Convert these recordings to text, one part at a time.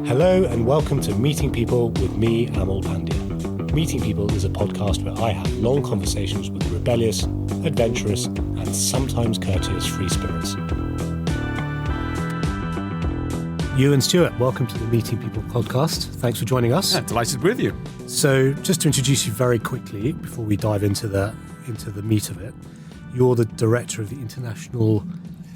Hello and welcome to Meeting People with me, Amal Pandya. Meeting People is a podcast where I have long conversations with rebellious, adventurous and sometimes courteous free spirits. Ewen Stewart, welcome to the Meeting People podcast. Thanks for joining us. Yeah, delighted with you. So just to introduce you very quickly before we dive into the meat of it, you're the director of the International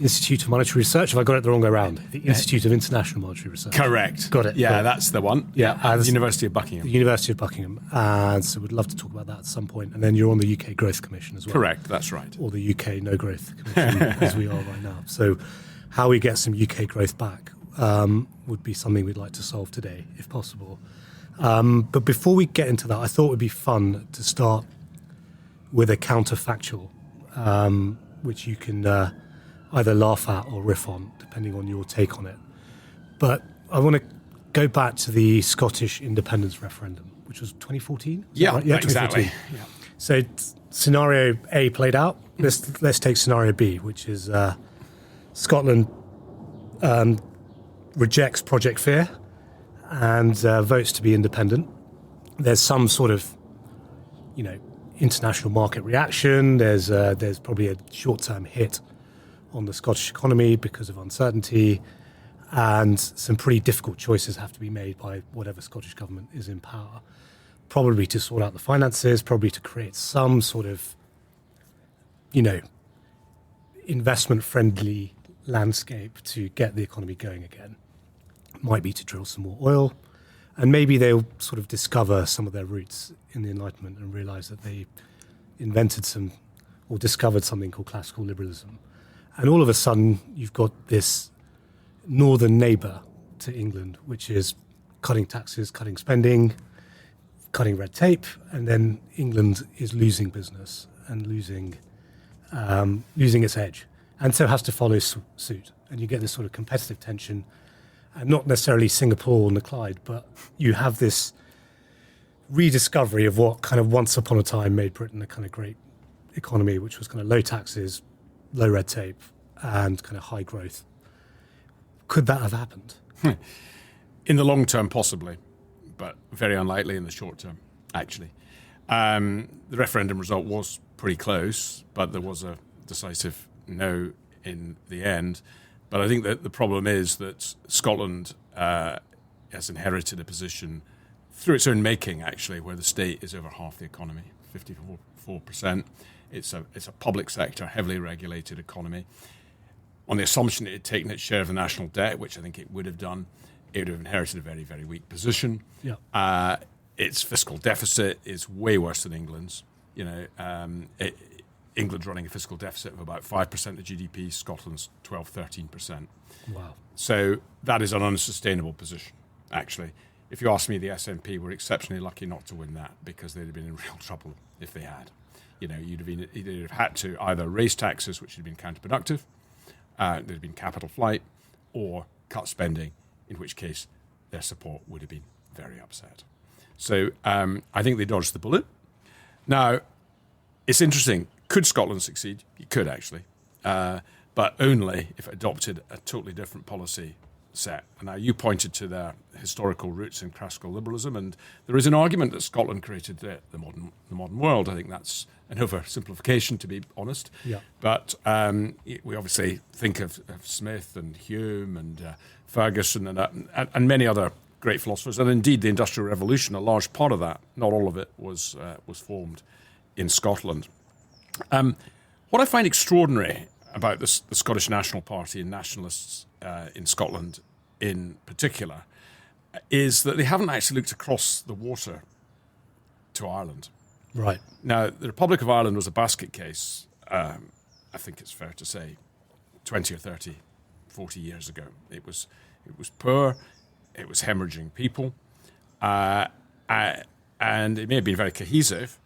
Institute of Monetary Research. Have I got it the wrong way around? The Institute of International Monetary Research. Correct. Got it. Yeah, got it. That's the one. Yeah. The University of Buckingham. The University of Buckingham. And so we'd love to talk about that at some point. And then you're on the UK Growth Commission as well. Correct, that's right. Or the UK No Growth Commission, as we are right now. So how we get some UK growth back would be something we'd like to solve today, if possible. But before we get into that, I thought it would be fun to start with a counterfactual, which you can either laugh at or riff on, depending on your take on it. But I want to go back to the Scottish independence referendum, which was 2014? Yeah, right? Yeah, exactly. 2014. Yeah. So scenario A played out. Let's take scenario B, which is Scotland rejects Project Fear and votes to be independent. There's some sort of, international market reaction. There's probably a short-term hit on the Scottish economy because of uncertainty, and some pretty difficult choices have to be made by whatever Scottish government is in power, probably to sort out the finances, probably to create some sort of, investment-friendly landscape to get the economy going again. Might be to drill some more oil, and maybe they'll sort of discover some of their roots in the Enlightenment and realize that they invented discovered something called classical liberalism. And all of a sudden, you've got this northern neighbour to England, which is cutting taxes, cutting spending, cutting red tape, and then England is losing business and losing its edge, and so has to follow suit. And you get this sort of competitive tension, and not necessarily Singapore-on-the-Clyde, but you have this rediscovery of what kind of once upon a time made Britain a kind of great economy, which was kind of low taxes, low red tape, and kind of high growth. Could that have happened? In the long term, possibly, but very unlikely in the short term, actually. The referendum result was pretty close, but there was a decisive no in the end. But I think that the problem is that Scotland has inherited a position through its own making, actually, where the state is over half the economy, 54%. It's a public sector, heavily regulated economy. On the assumption it had taken its share of the national debt, which I think it would have done, it would have inherited a very, very weak position. Yeah. Its fiscal deficit is way worse than England's. England's running a fiscal deficit of about 5% of GDP, Scotland's 12-13%. Wow. So that is an unsustainable position, actually. If you ask me, the SNP were exceptionally lucky not to win that, because they'd have been in real trouble if they had. You'd have had to either raise taxes, which had been counterproductive, there'd have been capital flight, or cut spending, in which case their support would have been very upset. So I think they dodged the bullet. Now, it's interesting. Could Scotland succeed? It could, actually, but only if it adopted a totally different policy set. And now, you pointed to their historical roots in classical liberalism, and there is an argument that Scotland created the modern world. I think that's an oversimplification, to be honest. Yeah. But we obviously think of Smith and Hume and Ferguson and many other great philosophers, and indeed the Industrial Revolution. A large part of that, not all of it, was formed in Scotland. What I find extraordinary about the Scottish National Party and nationalists in Scotland in particular is that they haven't actually looked across the water to Ireland. Right. Now, the Republic of Ireland was a basket case, I think it's fair to say, 20 or 30, 40 years ago. It was poor, it was hemorrhaging people, and it may have been very cohesive,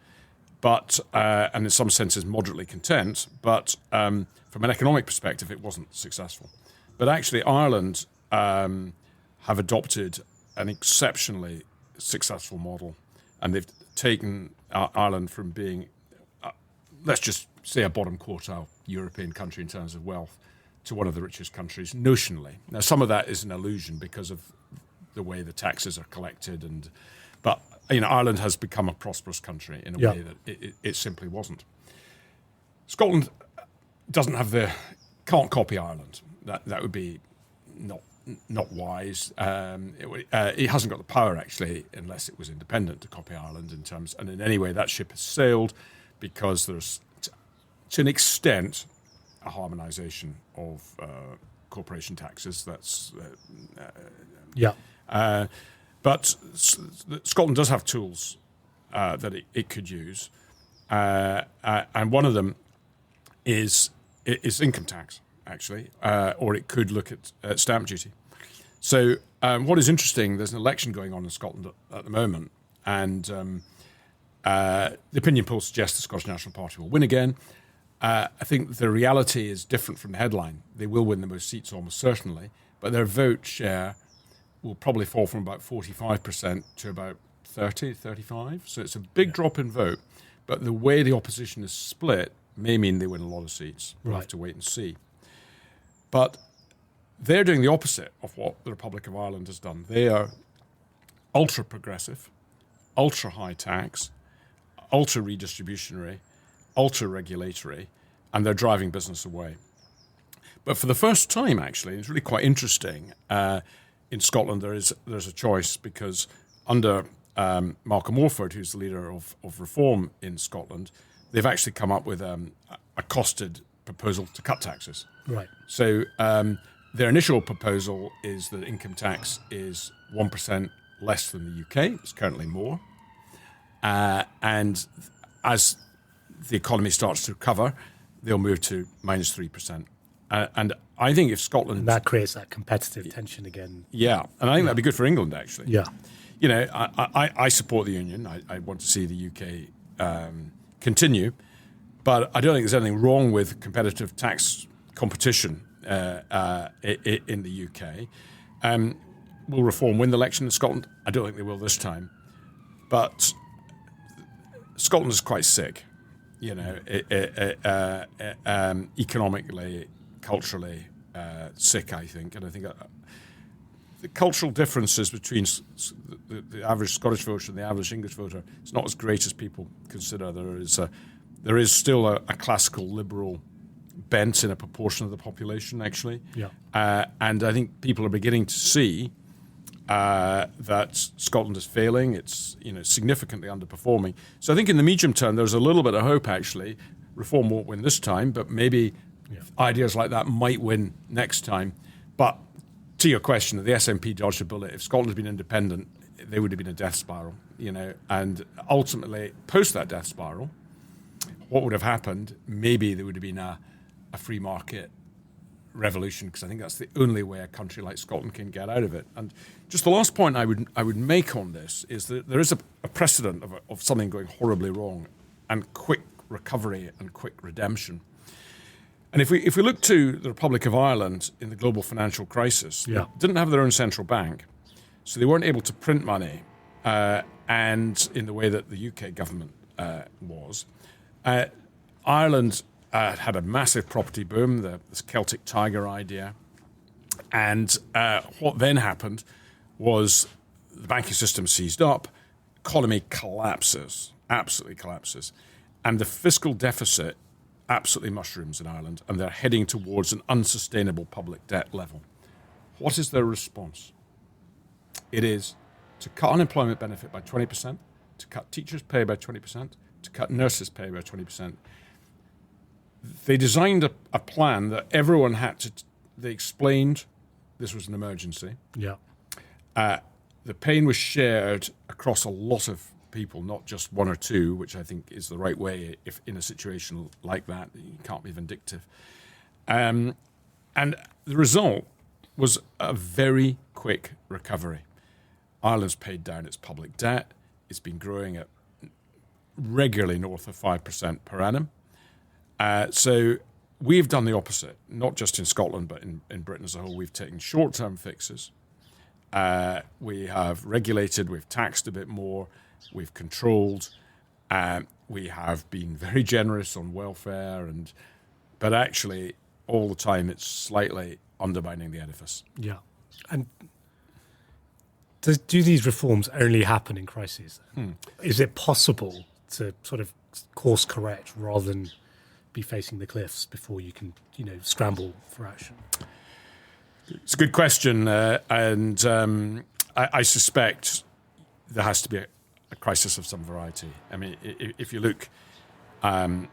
but and in some senses moderately content, but from an economic perspective, it wasn't successful. But actually, Ireland have adopted an exceptionally successful model, and they've taken Ireland from being, let's just say, a bottom quartile European country in terms of wealth, to one of the richest countries notionally. Now, some of that is an illusion because of the way the taxes are collected. But Ireland has become a prosperous country in a way that it simply wasn't. Scotland can't copy Ireland. That would be not wise. It hasn't got the power, actually, unless it was independent, to copy Ireland and in any way that ship has sailed, because there's, to an extent, a harmonisation of corporation taxes. But Scotland does have tools that it could use, and one of them is income tax, actually, or it could look at stamp duty. So what is interesting, there's an election going on in Scotland at the moment, and the opinion polls suggest the Scottish National Party will win again. I think the reality is different from the headline. They will win the most seats almost certainly, but their vote share will probably fall from about 45% to about 35. So it's a big drop in vote, but the way the opposition is split may mean they win a lot of seats. We'll have to wait and see. But they're doing the opposite of what the Republic of Ireland has done. They are ultra-progressive, ultra-high tax, ultra-redistributionary, ultra-regulatory, and they're driving business away. But for the first time, actually, it's really quite interesting, in Scotland there's a choice, because under Malcolm Morford, who's the leader of reform in Scotland, they've actually come up with a costed proposal to cut taxes. Right. So their initial proposal is that income tax is 1% less than the UK. It's currently more. And as the economy starts to recover, they'll move to minus 3%. And I think if Scotland... And that creates that competitive tension again. Yeah, and I think that'd be good for England, actually. Yeah. I support the Union. I want to see the UK continue, but I don't think there's anything wrong with competitive tax competition in the UK. Will Reform win the election in Scotland? I don't think they will this time. But Scotland is quite sick, economically, culturally sick, I think. And I think the cultural differences between the average Scottish voter and the average English voter is not as great as people consider. There is still a classical liberal bent in a proportion of the population, actually. Yeah. And I think people are beginning to see that Scotland is failing. It's significantly underperforming. So I think in the medium term there's a little bit of hope, actually. Reform won't win this time, but maybe ideas like that might win next time. But to your question, the SNP dodged a bullet. If Scotland had been independent, they would have been a death spiral, and ultimately, post that death spiral, what would have happened? Maybe there would have been a free market revolution, because I think that's the only way a country like Scotland can get out of it. And just the last point I would make on this is that there is a precedent of something going horribly wrong, and quick recovery and quick redemption. And if we look to the Republic of Ireland in the global financial crisis, they didn't have their own central bank, so they weren't able to print money, and in the way that the UK government was. Ireland had a massive property boom, this Celtic Tiger idea, and what then happened was the banking system seized up, economy collapses, absolutely collapses, and the fiscal deficit absolutely mushrooms in Ireland, and they're heading towards an unsustainable public debt level. What is their response? It is to cut unemployment benefit by 20%, to cut teachers' pay by 20%, to cut nurses' pay by 20%. They designed a plan that everyone had to... They explained this was an emergency. Yeah. The pain was shared across a lot of people, not just one or two, which I think is the right way. If in a situation like that, you can't be vindictive. And the result was a very quick recovery. Ireland's paid down its public debt. It's been growing at regularly north of 5% per annum. So we've done the opposite, not just in Scotland, but in Britain as a whole. We've taken short-term fixes. We have regulated, we've taxed a bit more, we've controlled, we have been very generous on welfare, but actually all the time it's slightly undermining the edifice. Yeah. And do these reforms only happen in crises? Is it possible to sort of course correct rather than be facing the cliffs before you can, scramble for action? It's a good question, and I suspect there has to be a crisis of some variety. I mean, if you look in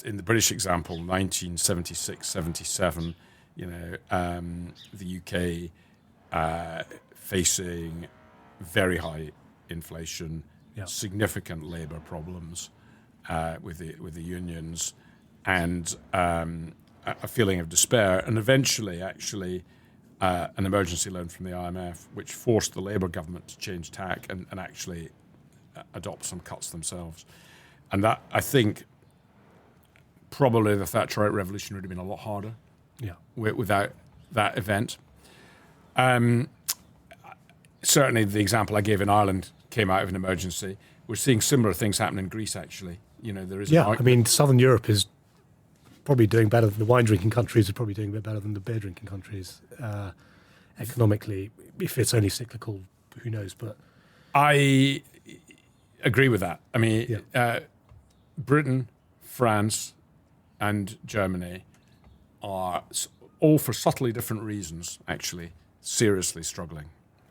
the British example, 1976-77, the UK facing very high inflation, significant labour problems with the unions, and a feeling of despair, and eventually, actually, an emergency loan from the IMF, which forced the Labour government to change tack and actually adopt some cuts themselves. And that, I think, probably the Thatcherite revolution would have been a lot harder without that event. Certainly, the example I gave in Ireland came out of an emergency. We're seeing similar things happen in Greece, actually. There is Southern Europe is probably doing better than the wine-drinking countries are probably doing a bit better than the beer-drinking countries economically. If it's only cyclical, who knows? But I agree with that. I mean, Britain, France, and Germany are all, for subtly different reasons, actually, seriously struggling.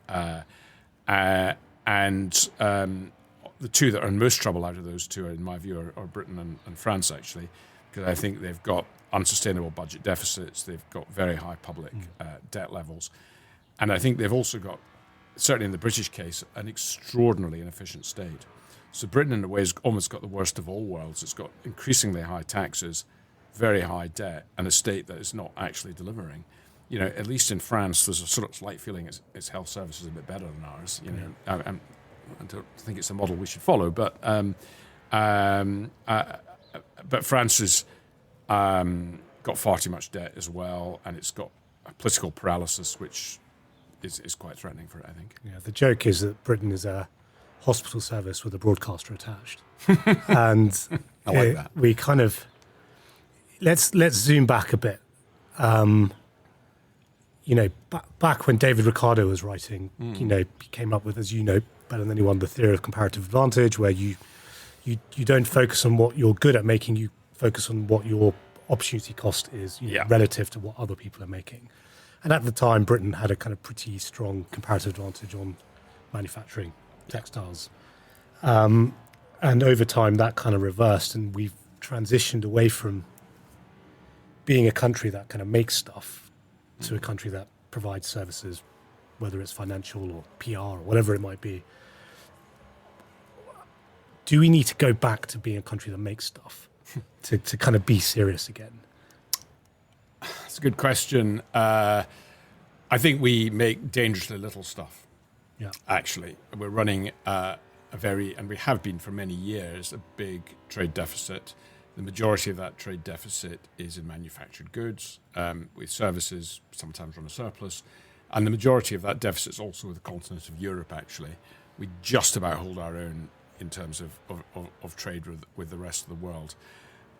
The two that are in most trouble out of those two, in my view, are Britain and France, actually, because I think they've got unsustainable budget deficits, they've got very high public debt levels, and I think they've also got, certainly in the British case, an extraordinarily inefficient state. So Britain, in a way, has almost got the worst of all worlds. It's got increasingly high taxes, very high debt, and a state that is not actually delivering. At least in France, there's a sort of slight feeling its health service is a bit better than ours. I don't think it's a model we should follow, but France has got far too much debt as well, and it's got a political paralysis, which is quite threatening for it, I think. Yeah, the joke is that Britain is a hospital service with a broadcaster attached, and I like that. We kind of let's zoom back a bit. Back when David Ricardo was writing, he came up with, as you know better than anyone, the theory of comparative advantage, where you don't focus on what you're good at making, you focus on what your opportunity cost is relative to what other people are making. And at the time, Britain had a kind of pretty strong comparative advantage on manufacturing textiles. And over time, that kind of reversed, and we've transitioned away from being a country that kind of makes stuff to a country that provides services, whether it's financial or PR or whatever it might be. Do we need to go back to being a country that makes stuff to kind of be serious again? That's a good question. I think we make dangerously little stuff. Yeah. Actually, we're running and we have been for many years, a big trade deficit. The majority of that trade deficit is in manufactured goods, with services sometimes run a surplus. And the majority of that deficit is also with the continent of Europe, actually. We just about hold our own in terms of trade with the rest of the world.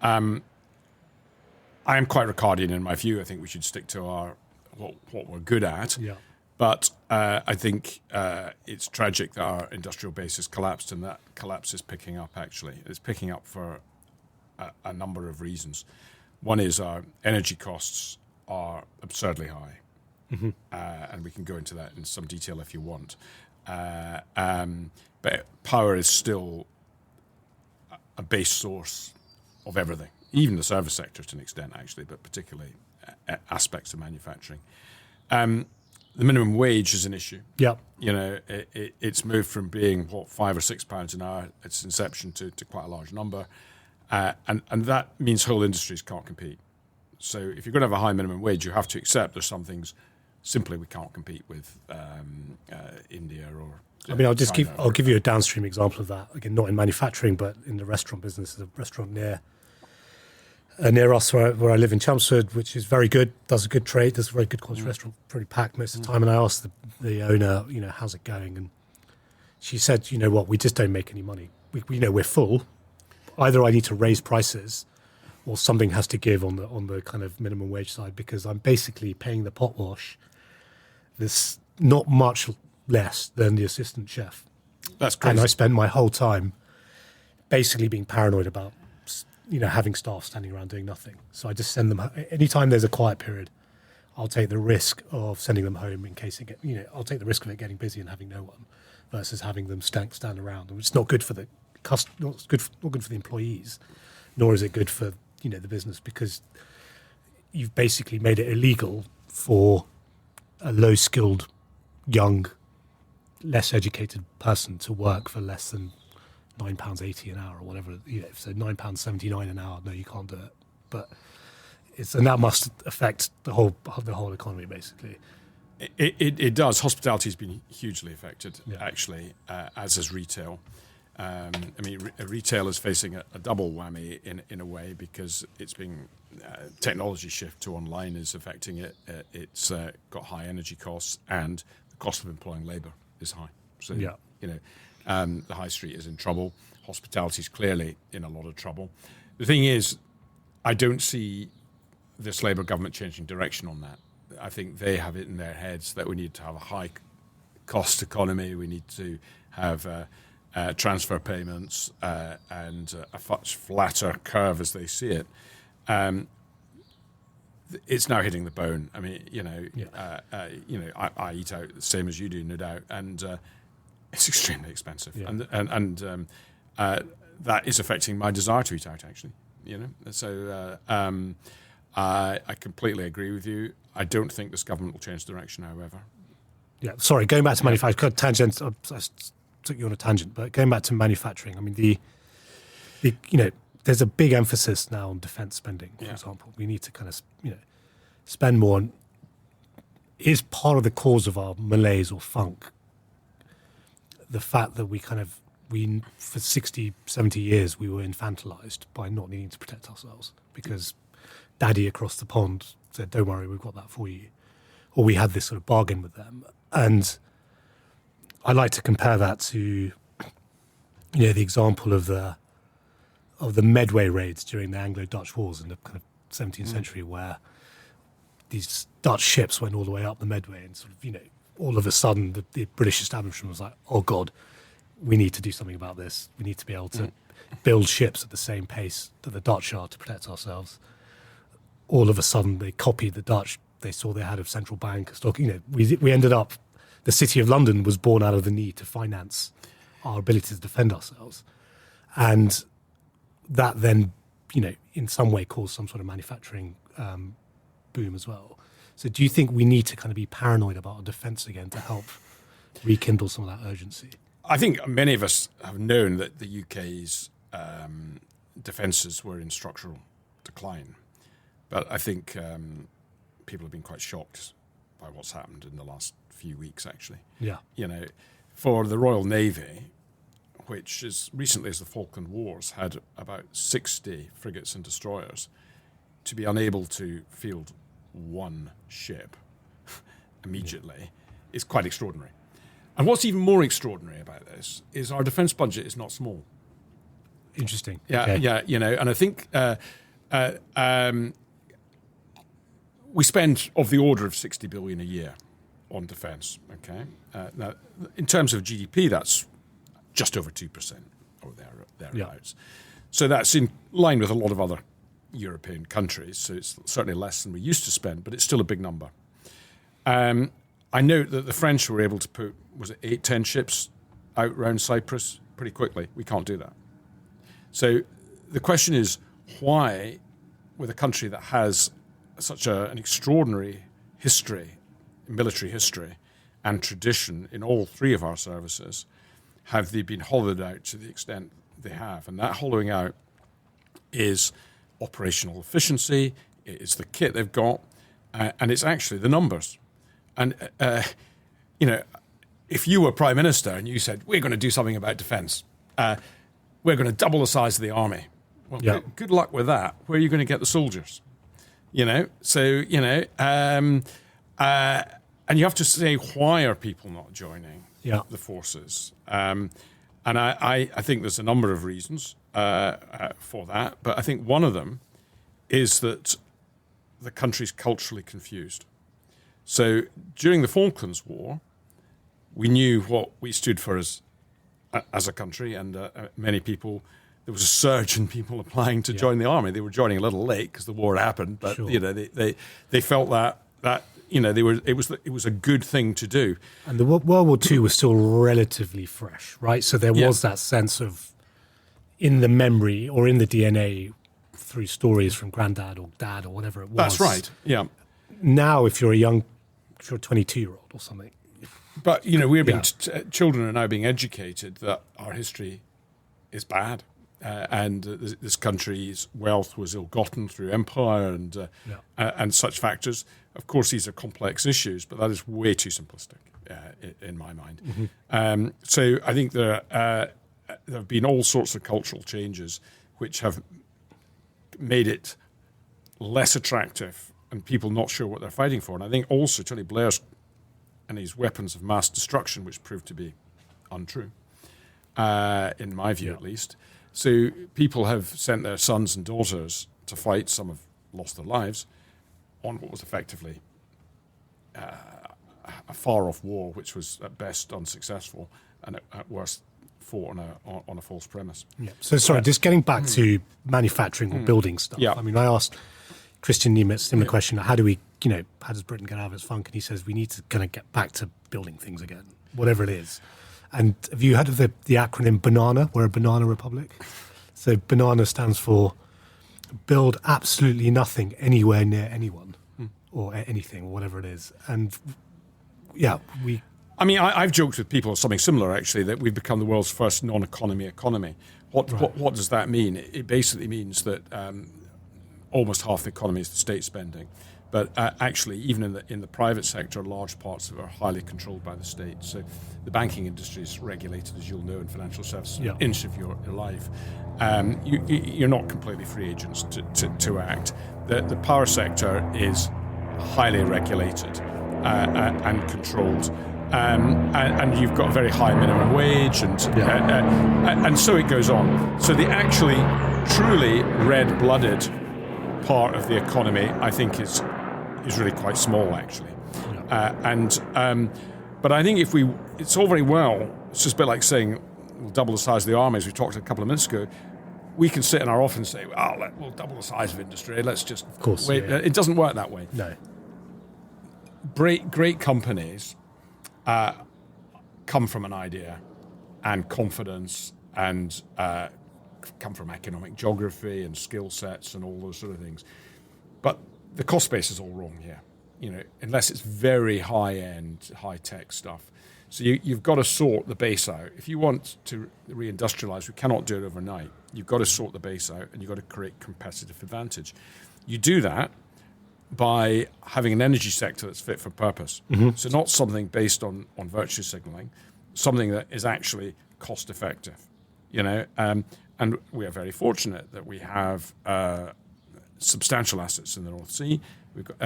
I am quite Ricardian in my view. I think we should stick to what we're good at. Yeah. But I think it's tragic that our industrial base has collapsed, and that collapse is picking up, actually. It's picking up for a number of reasons. One is our energy costs are absurdly high. Mm-hmm. And we can go into that in some detail if you want. But power is still a base source of everything, even the service sector to an extent, actually, but particularly aspects of manufacturing. The minimum wage is an issue. Yeah. It's moved from being, £5 or £6 an hour at its inception to quite a large number. And that means whole industries can't compete. So if you're going to have a high minimum wage, you have to accept there's some things simply we can't compete with India or I'll China give you a downstream example of that. Again, not in manufacturing, but in the restaurant business. There's a restaurant near us where I live in Chelmsford, which is very good, does a good trade, does a very good quality restaurant, pretty packed most of the time. And I asked the owner, how's it going? And she said, you know what, we just don't make any money. We're full. Either I need to raise prices or something has to give on the kind of minimum wage side, because I'm basically paying the pot wash. There's not much less than the assistant chef. That's crazy. And I spent my whole time basically being paranoid about, having staff standing around doing nothing. So I just send them, anytime there's a quiet period, I'll take the risk of sending them home in case I'll take the risk of it getting busy and having no one versus having them stand around. It's not good for the not good for the employees, nor is it good for, the business, because you've basically made it illegal for a low-skilled, young, less educated person to work for less than £9.80 an hour or whatever. So £9.79 an hour. No, you can't do it. But and that must affect the whole economy, basically. It does. Hospitality has been hugely affected, Yeah. actually, as is retail. Retail is facing a double whammy in a way, because it's being technology shift to online is affecting it. It's got high energy costs, and the cost of employing labour is high. So, Yeah. the high street is in trouble. Hospitality is clearly in a lot of trouble. The thing is, I don't see this Labour government changing direction on that. I think they have it in their heads that we need to have a high cost economy. We need to have transfer payments and a much flatter curve as they see it. It's now hitting the bone. I mean, I eat out the same as you do, no doubt, and it's extremely expensive, Yeah. and that is affecting my desire to eat out. Actually, So I completely agree with you. I don't think this government will change direction, however. Yeah, sorry, going back to manufacturing, tangent. I took you on a tangent, but going back to manufacturing, I mean, there's a big emphasis now on defence spending. For example, we need to kind of, spend more. On, is part of the cause of our malaise or funk the fact that we for 60, 70 years we were infantilized by not needing to protect ourselves because Daddy across the pond said, "Don't worry, we've got that for you," or we had this sort of bargain with them. And I like to compare that to, the example of the Medway raids during the Anglo-Dutch Wars in the kind of 17th century, where these Dutch ships went all the way up the Medway, and sort of, all of a sudden the British establishment was like, "Oh God, we need to do something about this. We need to be able to build ships at the same pace that the Dutch are to protect ourselves." All of a sudden, they copied the Dutch. They saw they had a central bank stock. We ended up. The City of London was born out of the need to finance our ability to defend ourselves, and that then, in some way caused some sort of manufacturing boom as well. So, do you think we need to kind of be paranoid about our defence again to help rekindle some of that urgency? I think many of us have known that the UK's defences were in structural decline. But I think people have been quite shocked by what's happened in the last few weeks, actually. Yeah. For the Royal Navy, which as recently as the Falklands Wars had about 60 frigates and destroyers, to be unable to field one ship immediately is quite extraordinary. And what's even more extraordinary about this is our defence budget is not small. Interesting. Yeah, Okay. yeah, and I think we spend of the order of 60 billion a year on defence. Okay, now in terms of GDP, that's just over 2% or thereabouts. So that's in line with a lot of other European countries. So it's certainly less than we used to spend, but it's still a big number. I note that the French were able to put 8-10 ships out round Cyprus pretty quickly. We can't do that. So the question is, why, with a country that has such an extraordinary history, military history, and tradition in all three of our services, have they been hollowed out to the extent they have? And that hollowing out is operational efficiency, it is the kit they've got, and it's actually the numbers. And, if you were Prime Minister and you said, we're going to do something about defence, we're going to double the size of the army. Well, good luck with that. Where are you going to get the soldiers? So, and you have to say, why are people not joining the forces? And I think there's a number of reasons for that. But I think one of them is that the country's culturally confused. So during the Falklands War, We knew what we stood for as a country, and many people. There was a surge in people applying to join the army. They were joining a little late because the war happened, but Sure. they felt that it was a good thing to do. And the World War II was still relatively fresh, right? So there was that sense of, in the memory or in the DNA, through stories from granddad or dad or whatever it was. That's right. Yeah. Now, if you're a 22-year-old or something. But we're being children are now being educated that our history is bad. And this country's wealth was ill-gotten through empire and such factors. Of course, these are complex issues, but that is way too simplistic in my mind. Mm-hmm. So I think there have been all sorts of cultural changes which have made it less attractive and people not sure what they're fighting for. And I think also Tony Blair's and his weapons of mass destruction, which proved to be untrue, in my view at least. So people have sent their sons and daughters to fight. Some have lost their lives on what was effectively a far-off war, which was at best unsuccessful and at worst fought on a false premise. Yeah. So sorry, just getting back to manufacturing or building stuff. Yeah. I mean, I asked Christian Niemetz a similar question: how does Britain get out of its funk? And he says we need to kind of get back to building things again, whatever it is. And have you heard of the acronym BANANA? We're a banana republic. So BANANA stands for build absolutely nothing anywhere near anyone or anything or whatever it is. And I've joked with people something similar actually, that we've become the world's first non-economy economy. What does that mean? It basically means that almost half the economy is the state spending. But actually, even in the private sector, large parts of it are highly controlled by the state. So the banking industry is regulated, as you'll know, in financial services, an inch of your life. You're not completely free agents to act. The power sector is highly regulated and controlled. And you've got a very high minimum wage, and so it goes on. So the actually truly red-blooded part of the economy, I think, is really quite small, actually. But I think it's all very well. It's just a bit like saying we'll double the size of the army, as we talked a couple of minutes ago. We can sit in our office and say, we'll double the size of industry. Let's just wait. Yeah. It doesn't work that way. No. Great companies come from an idea and confidence and come from economic geography and skill sets and all those sort of things. But the cost base is all wrong here, unless it's very high-end, high-tech stuff. So you've got to sort the base out. If you want to reindustrialize, we cannot do it overnight. You've got to sort the base out and you've got to create competitive advantage. You do that by having an energy sector that's fit for purpose. Mm-hmm. So not something based on virtue signaling, something that is actually cost-effective, And we are very fortunate that we have substantial assets in the North Sea. We've got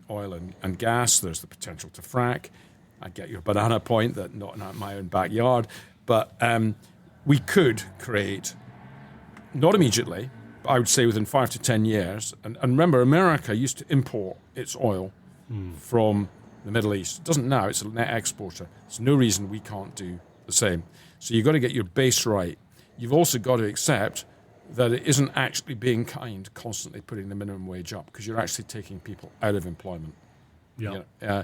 oil and gas. There's the potential to frack. I get your banana point that not in my own backyard, but we could create, not immediately, but I would say within 5 to 10 years. And remember, America used to import its oil from the Middle East. It doesn't now. It's a net exporter. There's no reason we can't do the same. So you've got to get your base right. You've also got to accept that it isn't actually being kind, constantly putting the minimum wage up, because you're actually taking people out of employment. Yeah.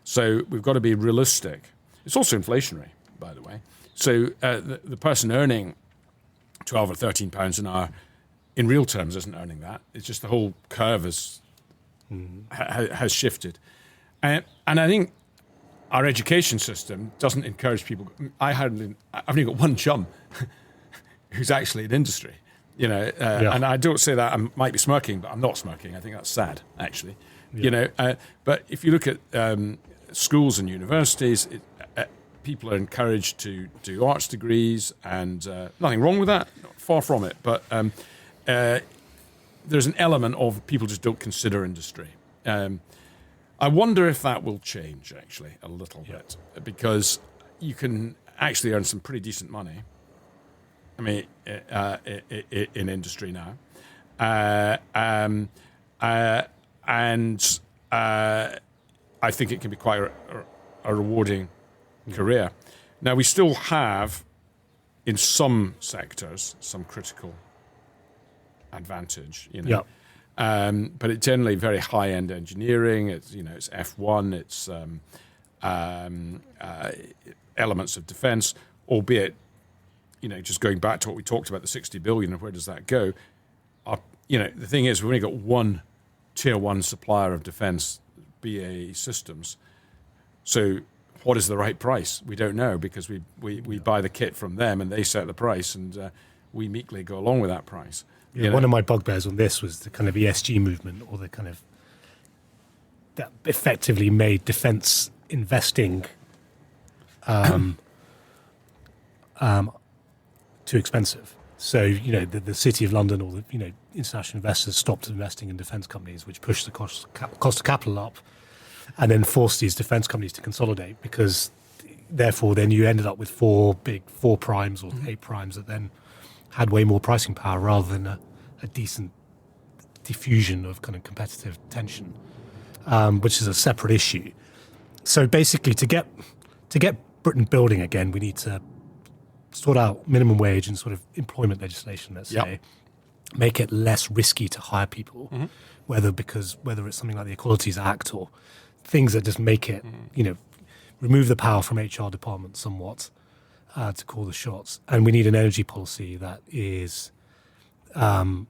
So we've got to be realistic. It's also inflationary, by the way. So the person earning 12 or 13 pounds an hour in real terms isn't earning that. It's just the whole curve has shifted. And I think our education system doesn't encourage people. I've only got one chum who's actually in industry, and I don't say that I might be smirking, but I'm not smirking. I think that's sad, actually. Yeah. But if you look at schools and universities, people are encouraged to do arts degrees, and nothing wrong with that, far from it. But there's an element of people just don't consider industry. I wonder if that will change, actually, a little bit, because you can actually earn some pretty decent money. I mean, in industry now, and I think it can be quite a rewarding career. Now, we still have, in some sectors, some critical advantage, but it's generally very high-end engineering. It's it's F1, it's elements of defence, albeit just going back to what we talked about, the 60 billion, and where does that go? The thing is, we've only got one tier one supplier of defence, BAE Systems. So what is the right price? We don't know, because we buy the kit from them and they set the price, and we meekly go along with that price. One of my bugbears on this was the kind of ESG movement, or the kind of that effectively made defence investing too expensive. So the City of London, or the international investors stopped investing in defence companies, which pushed the cost of capital up, and then forced these defence companies to consolidate, because therefore then you ended up with four primes or eight primes that then had way more pricing power, rather than a decent diffusion of kind of competitive tension, which is a separate issue. So basically, to get Britain building again, we need to sort out minimum wage and sort of employment legislation, let's say, make it less risky to hire people, whether it's something like the Equalities Act or things that just make it, remove the power from HR departments somewhat to call the shots. And we need an energy policy that is not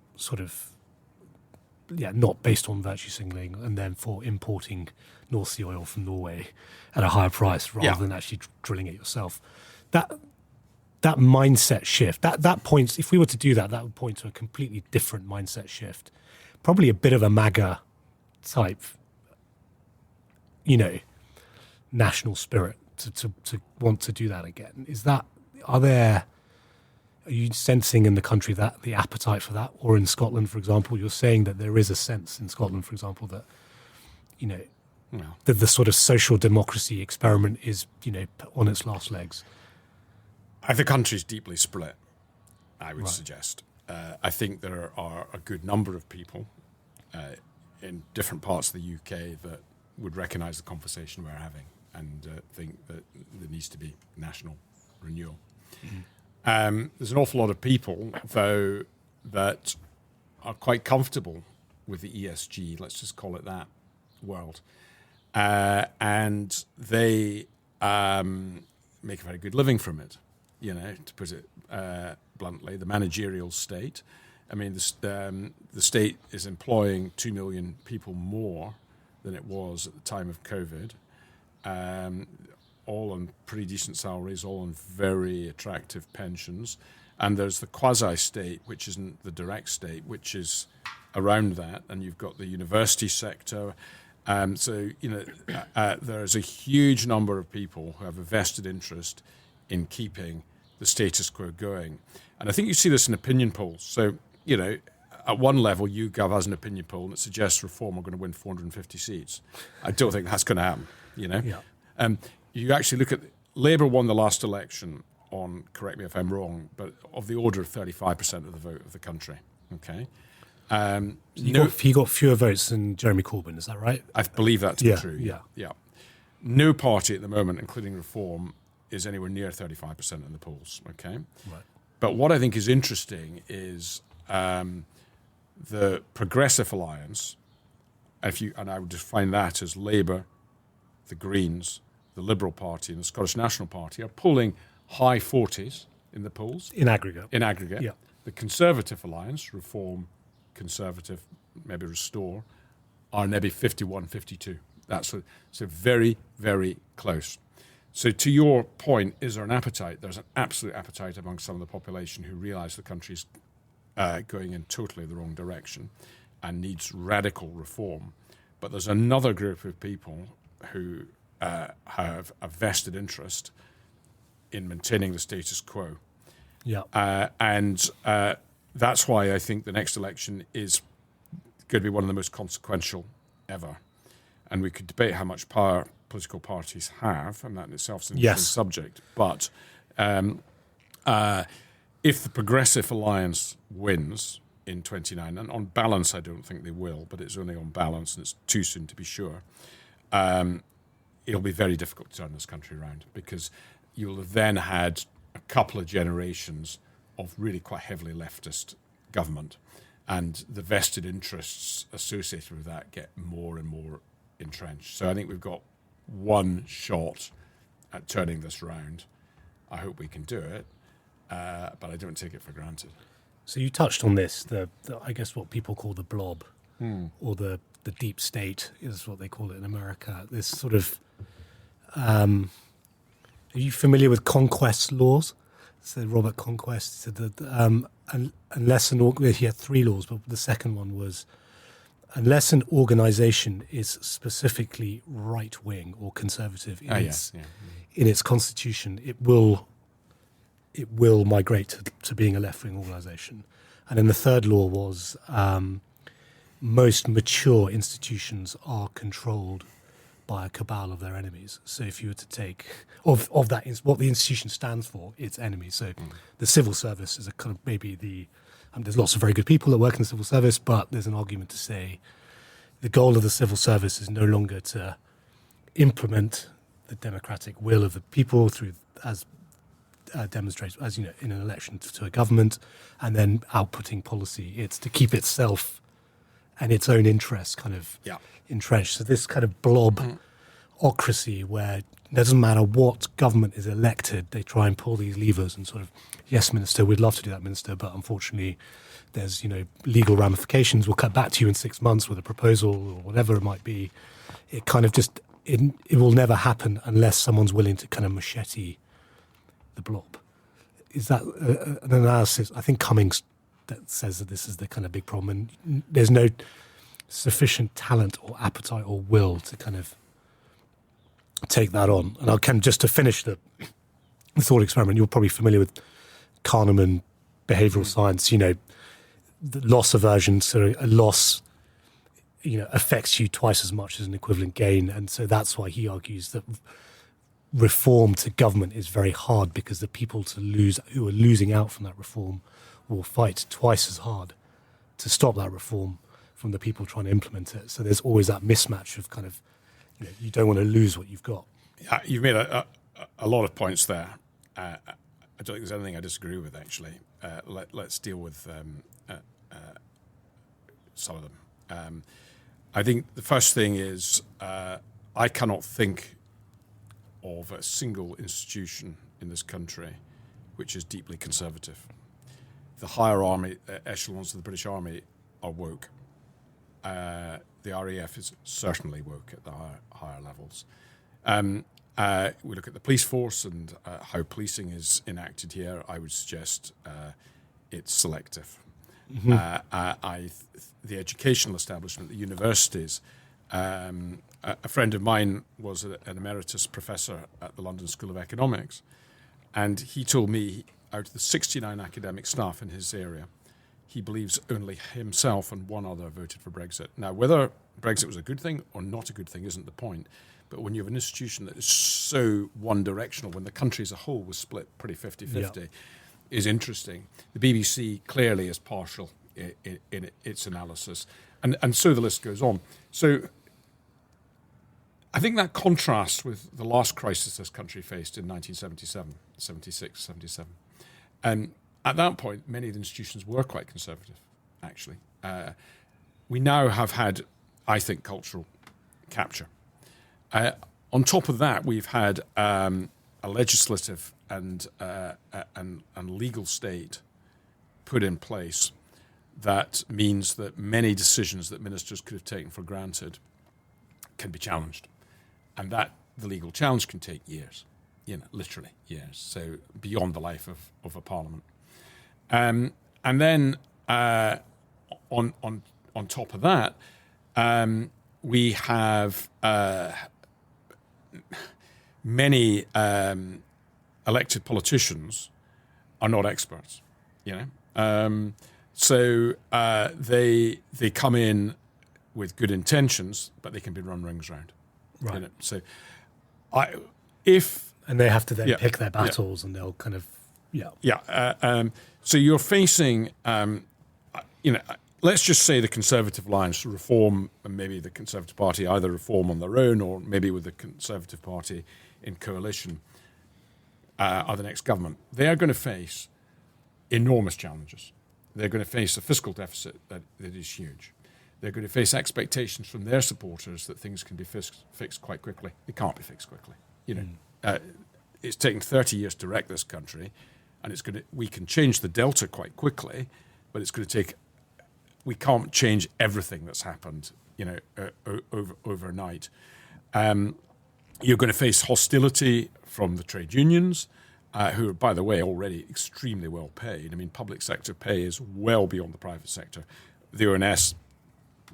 based on virtue signaling, and then for importing North Sea oil from Norway at a higher price rather than actually drilling it yourself. That mindset shift, that points, if we were to do that, that would point to a completely different mindset shift. Probably a bit of a MAGA type, national spirit to want to do that again. Are you sensing in the country that the appetite for that, or in Scotland, for example? You're saying that there is a sense in Scotland, for example, that, that the sort of social democracy experiment is, on its last legs. The country's deeply split, I would suggest. I think there are a good number of people in different parts of the UK that would recognise the conversation we're having, and think that there needs to be national renewal. There's an awful lot of people, though, that are quite comfortable with the ESG, let's just call it that, world. And they make a very good living from it. To put it bluntly, the managerial state. I mean, the state is employing 2 million people more than it was at the time of COVID, all on pretty decent salaries, all on very attractive pensions. And there's the quasi-state, which isn't the direct state, which is around that. And you've got the university sector. There's a huge number of people who have a vested interest in keeping the status quo going. And I think you see this in opinion polls. So, at one level, YouGov has an opinion poll that suggests Reform are going to win 450 seats. I don't think that's going to happen, You actually look at, Labour won the last election on, correct me if I'm wrong, but of the order of 35% of the vote of the country, okay? He got fewer votes than Jeremy Corbyn, is that right? I believe that to be true. Yeah. No party at the moment, including Reform, is anywhere near 35% in the polls, okay? Right. But what I think is interesting is the Progressive Alliance, and I would define that as Labour, the Greens, the Liberal Party, and the Scottish National Party, are polling high 40s in the polls. In aggregate. Yeah. The Conservative Alliance, Reform, Conservative, maybe Restore, are maybe 51, 52. So very, very close. So to your point, is there an appetite? There's an absolute appetite among some of the population who realise the country's going in totally the wrong direction and needs radical reform. But there's another group of people who have a vested interest in maintaining the status quo. Yeah. And that's why I think the next election is going to be one of the most consequential ever. And we could debate how much power political parties have, and that in itself is an interesting subject. But if the Progressive Alliance wins in 29, and on balance I don't think they will, but it's only on balance and it's too soon to be sure, it'll be very difficult to turn this country around, because you'll have then had a couple of generations of really quite heavily leftist government, and the vested interests associated with that get more and more entrenched. So I think we've got one shot at turning this round. I hope we can do it, but I don't take it for granted. So you touched on this, the I guess what people call the blob, or the deep state is what they call it in America. This sort of, are you familiar with conquest laws? So Robert Conquest said that he had 3 laws, but the second one was, unless an organization is specifically right-wing or conservative in its constitution, it will migrate to being a left-wing organization. And then the third law was most mature institutions are controlled by a cabal of their enemies. So if you were to take of that, what the institution stands for, its enemies. So the civil service is a kind of maybe there's lots of very good people that work in the civil service, but there's an argument to say the goal of the civil service is no longer to implement the democratic will of the people through as demonstrated as in an election to a government and then outputting policy. It's to keep itself and its own interests kind of entrenched. So this kind of blobocracy where it doesn't matter what government is elected, they try and pull these levers and sort of, yes, minister, we'd love to do that, minister, but unfortunately there's legal ramifications. We'll cut back to you in 6 months with a proposal or whatever it might be. It kind of just it will never happen unless someone's willing to kind of machete the blob. Is that an analysis? I think Cummings that says that this is the kind of big problem, and there's no sufficient talent or appetite or will to kind of take that on. And I'll just to finish the thought experiment. You're probably familiar with Kahneman behavioral science. The loss aversion, so a loss, affects you twice as much as an equivalent gain, and so that's why he argues that reform to government is very hard, because the people who are losing out from that reform will fight twice as hard to stop that reform from the people trying to implement it. So there's always that mismatch of kind of, you don't want to lose what you've got. You've made a lot of points there. I don't think there's anything I disagree with, actually. Let's deal with some of them. I think the first thing is I cannot think of a single institution in this country which is deeply conservative. The higher army echelons of the British Army are woke. The RAF is certainly woke at the higher levels. We look at the police force and how policing is enacted here. I would suggest it's selective. Mm-hmm. The educational establishment, the universities. A friend of mine was an emeritus professor at the London School of Economics, and he told me out of the 69 academic staff in his area, he believes only himself and one other voted for Brexit. Now, whether Brexit was a good thing or not a good thing isn't the point, but when you have an institution that is so one-directional, when the country as a whole was split pretty 50-50, is interesting. The BBC clearly is partial in its analysis, and so the list goes on. So I think that contrasts with the last crisis this country faced in 1977, 76, 77. And at that point, many of the institutions were quite conservative, actually. We now have had, I think, cultural capture. On top of that, we've had a legislative and legal state put in place that means that many decisions that ministers could have taken for granted can be challenged. And that the legal challenge can take years, literally years, so beyond the life of a parliament. And then on top of that, we have many elected politicians are not experts, so they come in with good intentions, but they can be run rings round. Right. So, and they have to then pick their battles, and they'll kind of so you're facing, let's just say the Conservative lines reform, and maybe the Conservative Party either reform on their own or maybe with the Conservative Party in coalition, are the next government. They are going to face enormous challenges. They're going to face a fiscal deficit that is huge. They're going to face expectations from their supporters that things can be fixed quite quickly. They can't be fixed quickly. It's taken 30 years to wreck this country, and we can change the delta quite quickly, but it's going to take. We can't change everything that's happened, overnight. You're going to face hostility from the trade unions, who are, by the way, already extremely well paid. I mean, public sector pay is well beyond the private sector. The ONS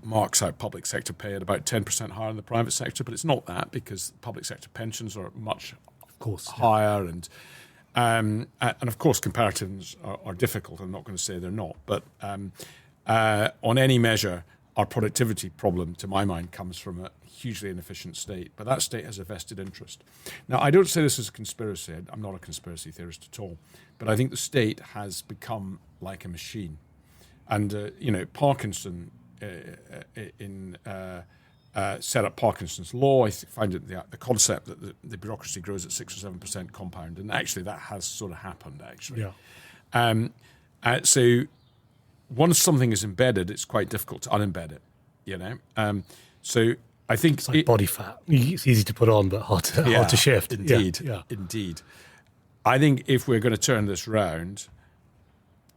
marks out public sector pay at about 10% higher than the private sector, but it's not that because public sector pensions are much higher. And of course, comparatives are difficult. I'm not going to say they're not. But on any measure, our productivity problem, to my mind, comes from a hugely inefficient state. But that state has a vested interest. Now, I don't say this as a conspiracy. I'm not a conspiracy theorist at all. But I think the state has become like a machine. And, Parkinson set up Parkinson's law. I find it the concept that the bureaucracy grows at 6 or 7% compound. And actually, that has sort of happened, actually. Yeah. So once something is embedded, it's quite difficult to unembed it, So I think it's like body fat. It's easy to put on, but hard to shift. Indeed, yeah. Indeed. I think if we're going to turn this round,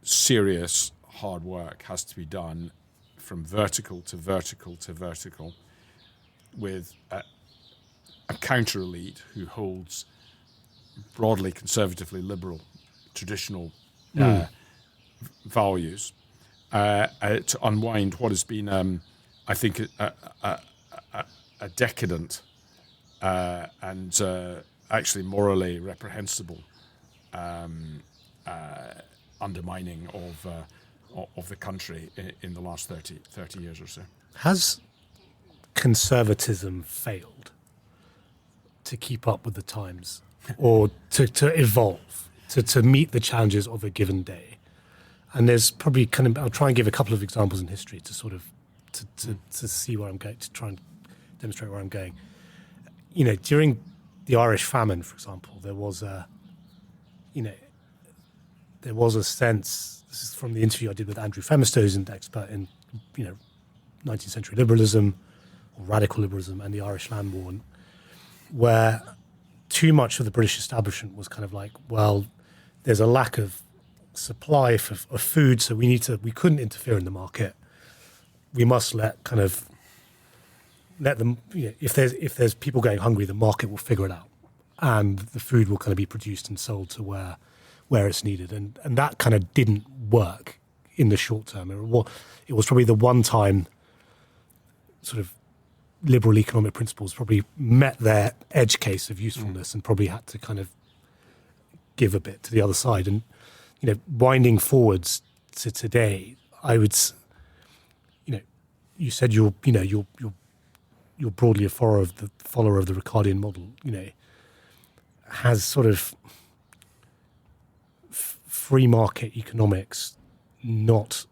serious hard work has to be done from vertical to vertical to vertical with a counter elite who holds broadly conservatively liberal traditional values to unwind what has been, I think, a decadent and actually morally reprehensible undermining of the country in the last 30 years or so. Has conservatism failed to keep up with the times or to evolve, to meet the challenges of a given day? And there's probably I'll try and give a couple of examples in history to sort of to see where I'm going, to try and demonstrate where I'm going. During the Irish famine, for example, there was a sense. This is from the interview I did with Andrew Femistow, who's an expert in 19th century liberalism or radical liberalism and the Irish Land War, where too much of the British establishment was kind of like, well, there's a lack of supply of food, so we couldn't interfere in the market. We must let them, if there's people going hungry, the market will figure it out, and the food will kind of be produced and sold to where it's needed, and that kind of didn't work in the short term. It was probably the one time sort of liberal economic principles probably met their edge case of usefulness and probably had to kind of give a bit to the other side. And winding forwards to today, I would, you said you're broadly a follower of the Ricardian model. Has sort of free market economics not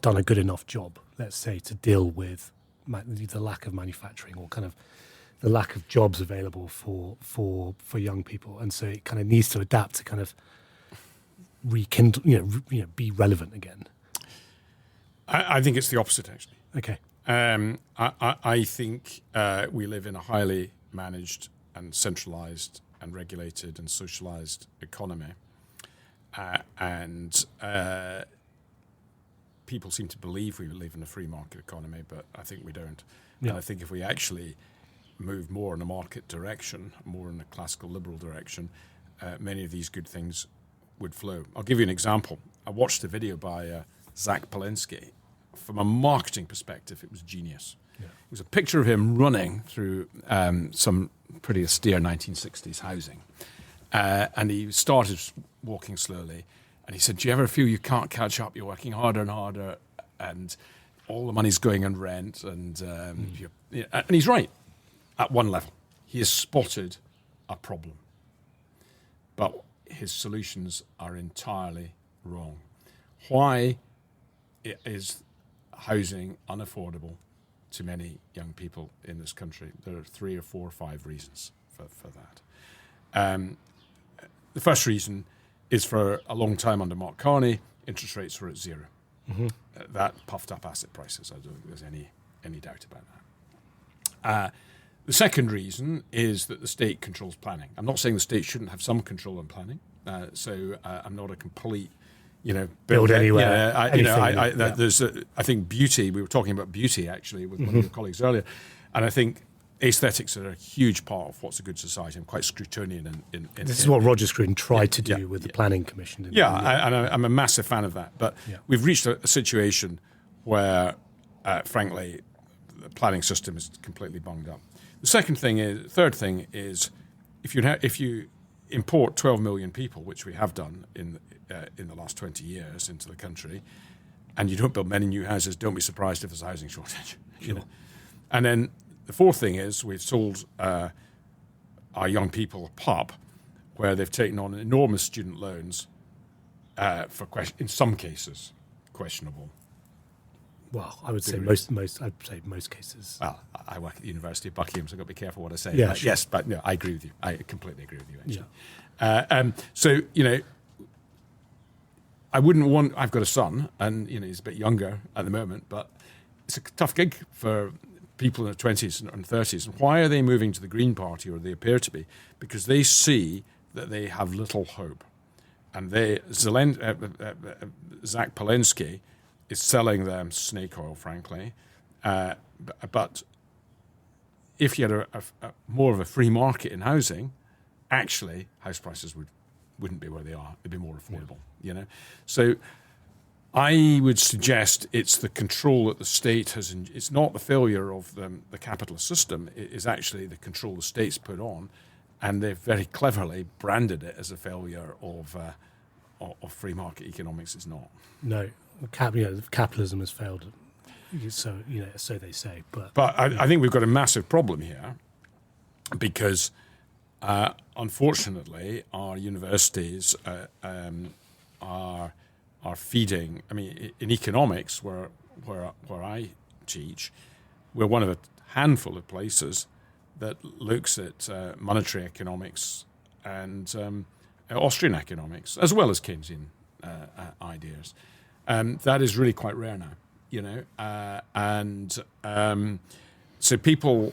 done a good enough job, let's say, to deal with the lack of manufacturing or kind of the lack of jobs available for young people, and so it kind of needs to adapt to kind of rekindle, be relevant again. I think it's the opposite, actually. Okay. I think we live in a highly managed and centralised and regulated and socialised economy, and people seem to believe we live in a free market economy, but I think we don't. Yeah. And I think if we actually move more in a market direction, more in a classical liberal direction, many of these good things would flow. I'll give you an example. I watched a video by Zach Polinsky. From a marketing perspective, it was genius. Yeah. It was a picture of him running through some pretty austere 1960s housing. And he started walking slowly. And he said, do you ever feel you can't catch up? You're working harder and harder, and all the money's going on rent. And he's right. At one level, he has spotted a problem. But his solutions are entirely wrong. Why is housing unaffordable to many young people in this country? There are 3 or 4 or 5 reasons for that. The first reason is for a long time under Mark Carney, interest rates were at 0. Mm-hmm. That puffed up asset prices. I don't think there's any doubt about that. The second reason is that the state controls planning. I'm not saying the state shouldn't have some control on planning. I'm not a complete, build anywhere. I think beauty. We were talking about beauty actually with one of your colleagues earlier, and I think aesthetics are a huge part of what's a good society. I'm quite Scrutonian this is what Roger Scruton tried to do with the Planning Commission. I'm a massive fan of that. But we've reached a situation where, frankly, the planning system is completely bunged up. The third thing is, if you import 12 million people, which we have done in the last 20 years into the country, and you don't build many new houses, don't be surprised if there's a housing shortage. Sure. And then the fourth thing is we've sold our young people a pub where they've taken on enormous student loans in some cases, questionable. Well, I would say most cases. Well, I work at the University of Buckingham, so I've got to be careful what I say. Yeah, sure. Yes, but no, I agree with you. I completely agree with you, actually. So, I wouldn't want... I've got a son, and, he's a bit younger at the moment, but it's a tough gig for people in their 20s and 30s. And why are they moving to the Green Party, or they appear to be? Because they see that they have little hope. And Zach Palensky is selling them snake oil, frankly. But if you had a more of a free market in housing, actually house prices wouldn't be where they are. They'd be more affordable, So I would suggest it's the control that the state has. It's not the failure of the capitalist system. It is actually the control the state's put on, and they've very cleverly branded it as a failure of free market economics. It's not. No, capitalism has failed. So so they say. But I think we've got a massive problem here, because unfortunately our universities are feeding. I mean, in economics, where I teach, we're one of a handful of places that looks at monetary economics and Austrian economics, as well as Keynesian ideas. That is really quite rare now, so people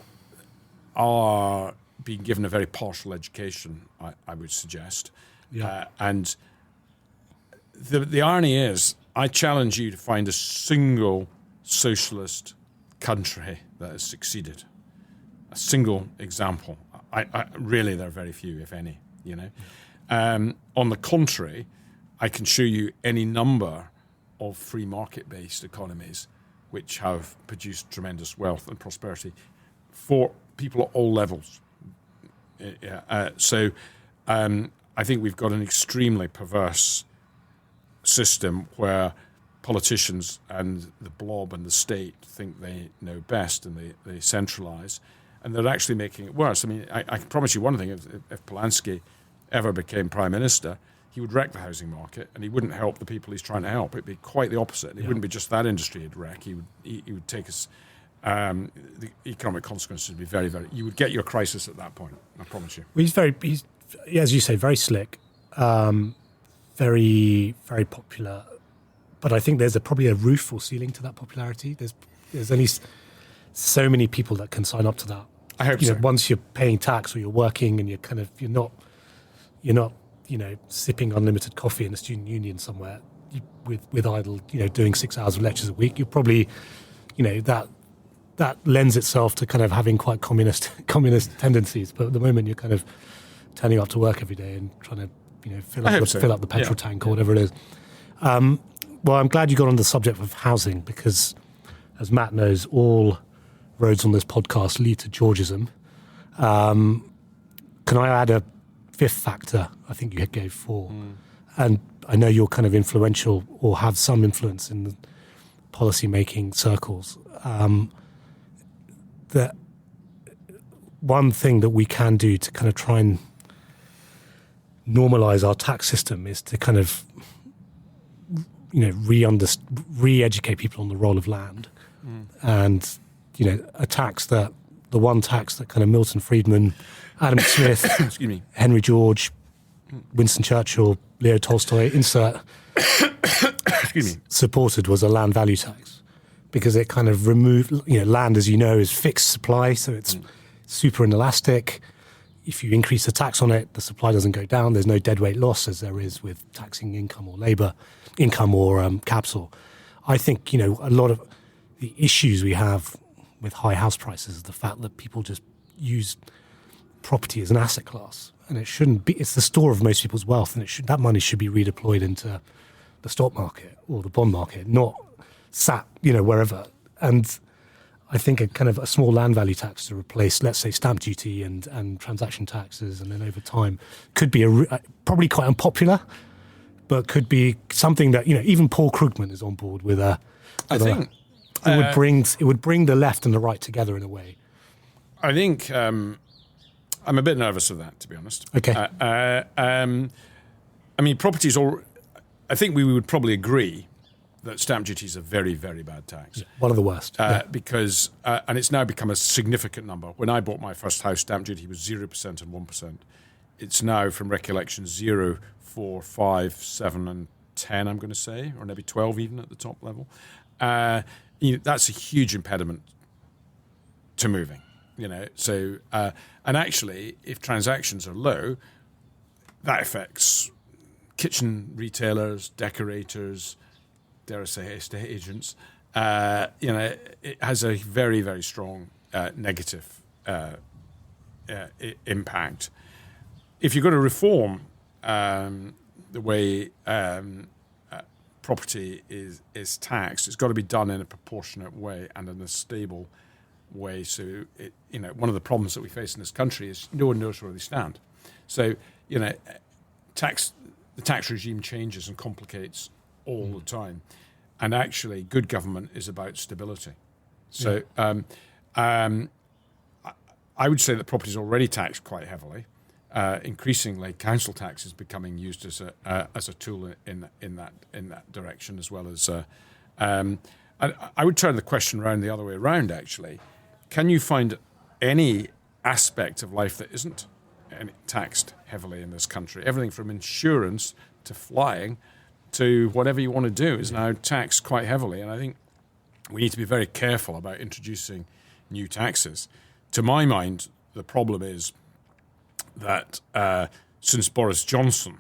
are being given a very partial education, I would suggest. And the irony is, I challenge you to find a single socialist country that has succeeded. A single example. Really, there are very few, if any. On the contrary, I can show you any number of free market-based economies which have produced tremendous wealth and prosperity for people at all levels. So I think we've got an extremely perverse system where politicians and the blob and the state think they know best, and they centralise, and they're actually making it worse. I mean, I can promise you one thing: if Polanski ever became Prime Minister, he would wreck the housing market, and he wouldn't help the people he's trying to help. It'd be quite the opposite. It wouldn't be just that industry he'd wreck. He would take us. The economic consequences would be very, very. You would get your crisis at that point. I promise you. Well, he's as you say, very slick, very, very popular. But I think there's probably a roof or ceiling to that popularity. There's only so many people that can sign up to that. I hope so. Once you're paying tax or you're working and you're not sipping unlimited coffee in a student union somewhere with idle, doing 6 hours of lectures a week, you're probably, that lends itself to kind of having quite communist tendencies. But at the moment, you're kind of turning up to work every day and trying to, fill up the petrol tank or whatever it is. Well, I'm glad you got on the subject of housing, because, as Matt knows, all roads on this podcast lead to Georgism. Can I add a fifth factor? I think you gave 4. And I know you're kind of influential, or have some influence in the policy-making circles. That one thing that we can do to kind of try and normalise our tax system is to kind of re-educate people on the role of land, and a tax that the one tax that kind of Milton Friedman, Adam Smith, excuse me, Henry George, Winston Churchill, Leo Tolstoy, excuse me, supported was a land value tax, because it kind of removed, land, as you know, is fixed supply, so it's super inelastic. If you increase the tax on it, the supply doesn't go down. There's no deadweight loss as there is with taxing income or labour, income or capital. I think, a lot of the issues we have with high house prices is the fact that people just use property as an asset class, and it shouldn't be. It's the store of most people's wealth, and that money should be redeployed into the stock market or the bond market, not sat, wherever. And I think a small land value tax to replace, let's say, stamp duty and transaction taxes, and then over time could be probably quite unpopular, but could be something that even Paul Krugman is on board with. It would bring the left and the right together in a way. I think I'm a bit nervous of that, to be honest. Okay. Properties. I think we would probably agree that stamp duty is a very, very bad tax. One of the worst. Because, and it's now become a significant number. When I bought my first house, stamp duty was 0% and 1%. It's now, from recollection, 0, 4, 5, 7, and 10, I'm going to say, or maybe 12 even at the top level. That's a huge impediment to moving. So, and actually, if transactions are low, that affects kitchen retailers, decorators, dare I say, estate agents. It has a very, very strong negative impact. If you're going to reform the way property is taxed, it's got to be done in a proportionate way and in a stable way. So, one of the problems that we face in this country is no one knows where they stand. So, the tax regime changes and complicates all the time. And actually, good government is about stability. So I would say that property is already taxed quite heavily. Increasingly, council tax is becoming used as a tool in that direction, as well as. I would turn the question around the other way around. Actually, can you find any aspect of life that isn't taxed heavily in this country? Everything from insurance to flying to whatever you want to do is now taxed quite heavily. And I think we need to be very careful about introducing new taxes. To my mind, the problem is that since Boris Johnson,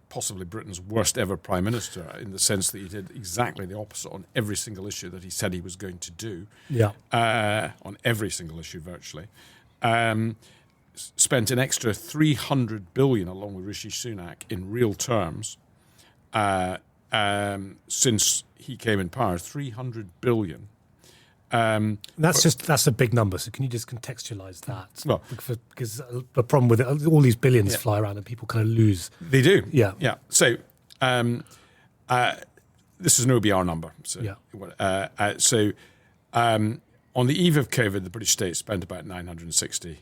possibly Britain's worst ever prime minister, in the sense that he did exactly the opposite on every single issue that he said he was going to do, on every single issue virtually, spent an extra 300 billion, along with Rishi Sunak, in real terms, since he came in power. 300 billion. That's a big number. So can you just contextualize that? Well, because the problem with it, all these billions fly around and people kind of lose. They do. Yeah. So this is an OBR number. So, on the eve of COVID, the British state spent about 960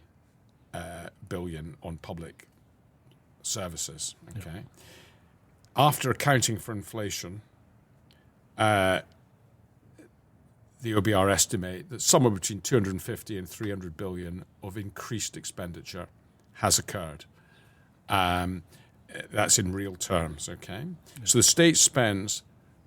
billion on public services. Okay. After accounting for inflation, the OBR estimate that somewhere between 250 and 300 billion of increased expenditure has occurred. That's in real terms, okay? Yeah. So the state spends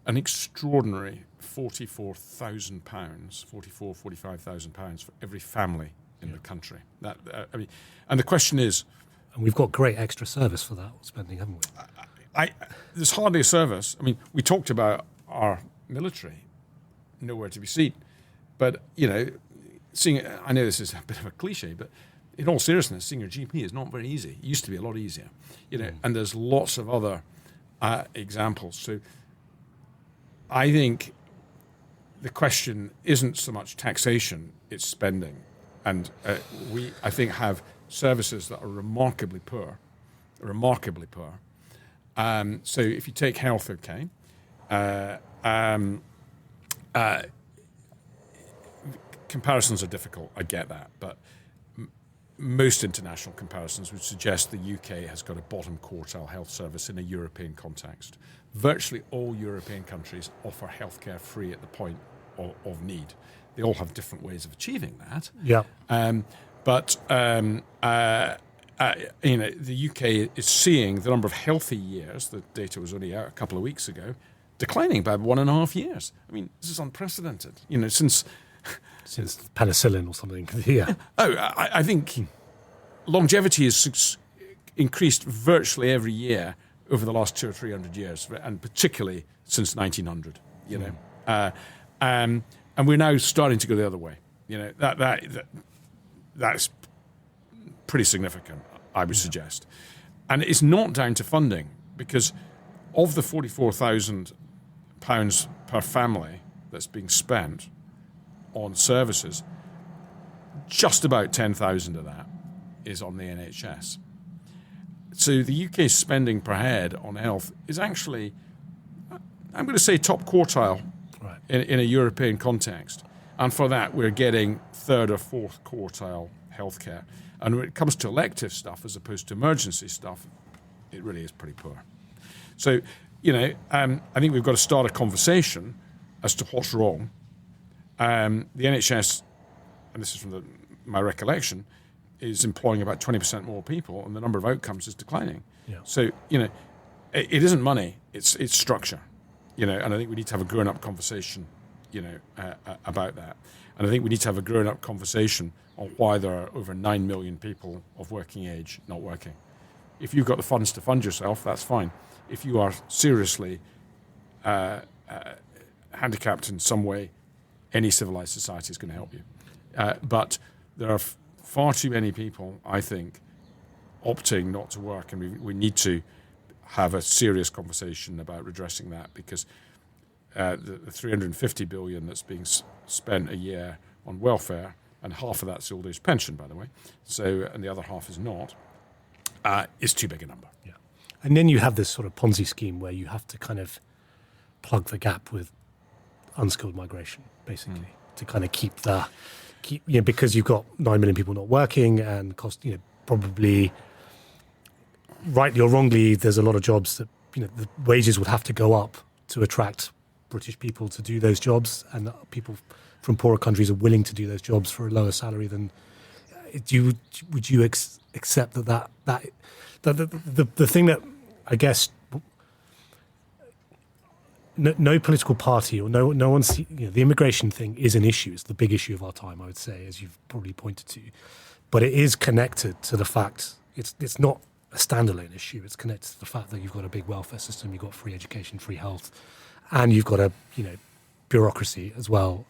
an extraordinary £44,000, £45,000 for every family in the country. And the question is... And we've got great extra service for that spending, haven't we? There's hardly a service. I mean, we talked about our military, nowhere to be seen. But, I know this is a bit of a cliche, but in all seriousness, seeing your GP is not very easy. It used to be a lot easier, and there's lots of other examples. So I think the question isn't so much taxation, it's spending. And we, I think, have services that are remarkably poor. So if you take health, okay, comparisons are difficult. I get that, but most international comparisons would suggest the UK has got a bottom quartile health service in a European context. Virtually all European countries offer healthcare free at the point of need. They all have different ways of achieving that. Yeah. But the UK is seeing the number of healthy years, the data was only out a couple of weeks ago, declining by 1.5 years. I mean, this is unprecedented. Since penicillin or something. Yeah. I think longevity has increased virtually every year over the last 200 or 300 years, and particularly since 1900. And we're now starting to go the other way. That's pretty significant, I would suggest. And it's not down to funding, because of the £44,000 per family that's being spent on services, just about 10,000 of that is on the NHS. So the UK's spending per head on health is actually, I'm going to say, top quartile in a European context. And for that, we're getting third or fourth quartile healthcare. And when it comes to elective stuff as opposed to emergency stuff, it really is pretty poor. So, I think we've got to start a conversation as to what's wrong. The NHS, and this is from my recollection, is employing about 20% more people, and the number of outcomes is declining. Yeah. So, it isn't money, it's structure. And I think we need to have a grown-up conversation, about that. And I think we need to have a grown-up conversation on why there are over 9 million people of working age not working. If you've got the funds to fund yourself, that's fine. If you are seriously handicapped in some way, any civilized society is going to help you. But there are far too many people, I think, opting not to work, and we need to have a serious conversation about redressing that, because the 350 billion that's being spent a year on welfare, and half of that's the old age pension, by the way, and the other half is not, is too big a number. Yeah. And then you have this sort of Ponzi scheme where you have to kind of plug the gap with unskilled migration, basically, to kind of keep because you've got 9 million people not working, and cost, probably rightly or wrongly, there's a lot of jobs that, the wages would have to go up to attract British people to do those jobs, and people from poorer countries are willing to do those jobs for a lower salary than. Would you accept that the thing that I guess no political party or no one's, the immigration thing is an issue. It's the big issue of our time, I would say, as you've probably pointed to, but it is connected to the fact it's not a standalone issue. It's connected to the fact that you've got a big welfare system, you've got free education, free health, and you've got a bureaucracy as well,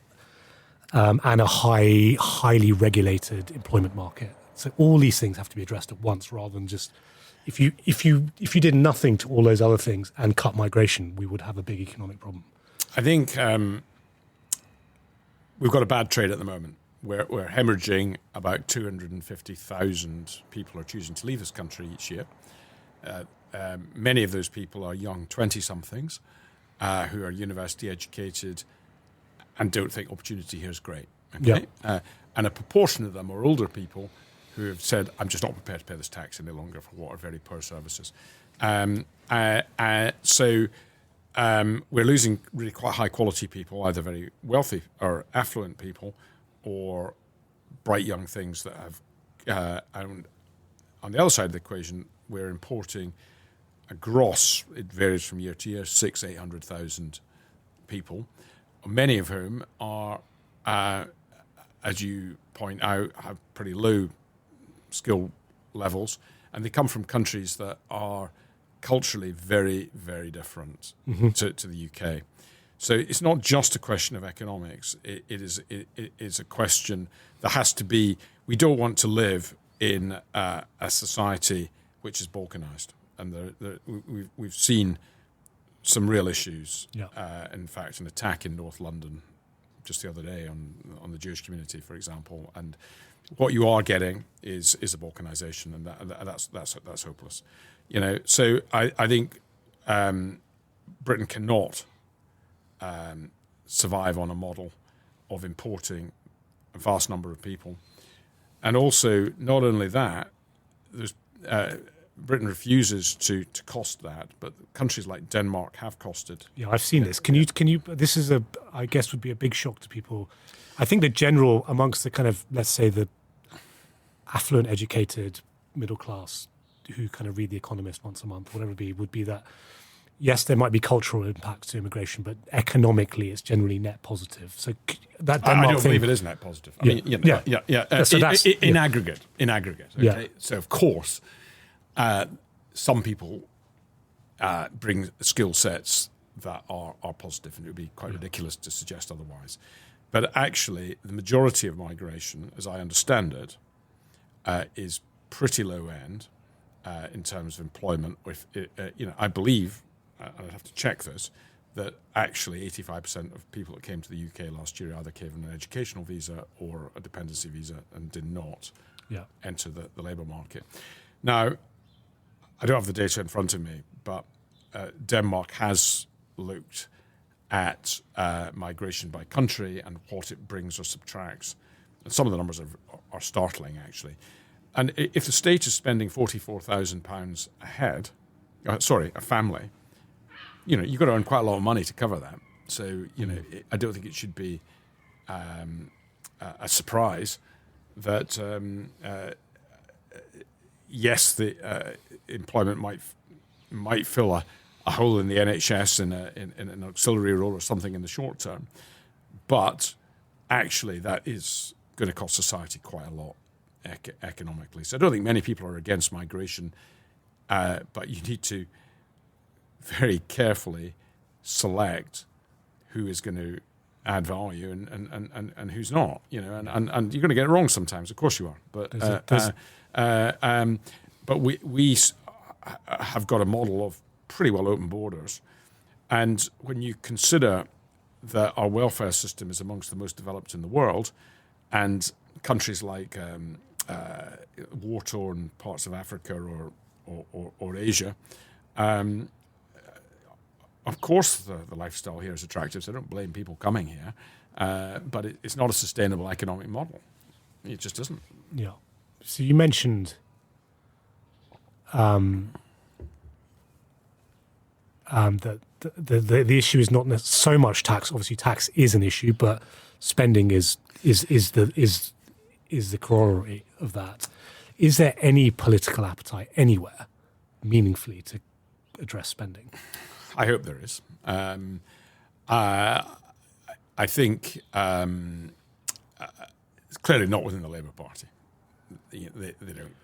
and a highly regulated employment market. So all these things have to be addressed at once, rather than just if you did nothing to all those other things and cut migration, we would have a big economic problem. I think we've got a bad trade at the moment. We're hemorrhaging about 250,000 people are choosing to leave this country each year. Many of those people are young 20-somethings who are university educated and don't think opportunity here is great. Okay? Yeah. And a proportion of them are older people who have said, I'm just not prepared to pay this tax any longer for what are very poor services. So we're losing really quite high-quality people, either very wealthy or affluent people, or bright young things that have... and on the other side of the equation, we're importing a gross, it varies from year to year, 800,000 people, many of whom are, as you point out, have pretty low skill levels, and they come from countries that are culturally very, very different to the UK. So it's not just a question of economics. It is a question that has to be. We don't want to live in a society which is balkanized, and we've seen some real issues. Yeah. In fact, an attack in North London just the other day on the Jewish community, for example, and what you are getting is a balkanization, and that's hopeless. So I think Britain cannot survive on a model of importing a vast number of people And also, not only that, there's Britain refuses to cost that, but countries like Denmark have costed. Yeah, I've seen this. Can you? This is I guess, would be a big shock to people. I think the general amongst the kind of, let's say, the affluent, educated middle class who kind of read The Economist once a month, whatever it be, would be that yes, there might be cultural impacts to immigration, but economically, it's generally net positive. So that Denmark I don't believe it is net positive. I mean, So that's in aggregate. Okay? Yeah. So of course, some people bring skill sets that are positive, and it would be quite ridiculous to suggest otherwise. But actually, the majority of migration, as I understand it, is pretty low end in terms of employment. I believe, I'd have to check this, that actually 85% of people that came to the UK last year either came on an educational visa or a dependency visa and did not enter the labour market. Now, I don't have the data in front of me, but Denmark has looked at migration by country and what it brings or subtracts. And some of the numbers are startling, actually. And if the state is spending £44,000 a family, you've got to earn quite a lot of money to cover that. So, I don't think it should be a surprise that, yes, the employment might fill a hole in the NHS in an auxiliary role or something in the short term, but actually that is going to cost society quite a lot economically. So I don't think many people are against migration, but you need to very carefully select who is going to add value and who's not. And you're going to get it wrong sometimes. Of course you are. But but we have got a model of pretty well open borders, and when you consider that our welfare system is amongst the most developed in the world, and countries like war-torn parts of Africa or Asia, of course the lifestyle here is attractive, so I don't blame people coming here, but it's not a sustainable economic model. It just isn't. Yeah. So you mentioned that the issue is not so much tax. Obviously, tax is an issue, but spending is the corollary of that. Is there any political appetite anywhere, meaningfully, to address spending? I hope there is. I think it's clearly not within the Labour Party. They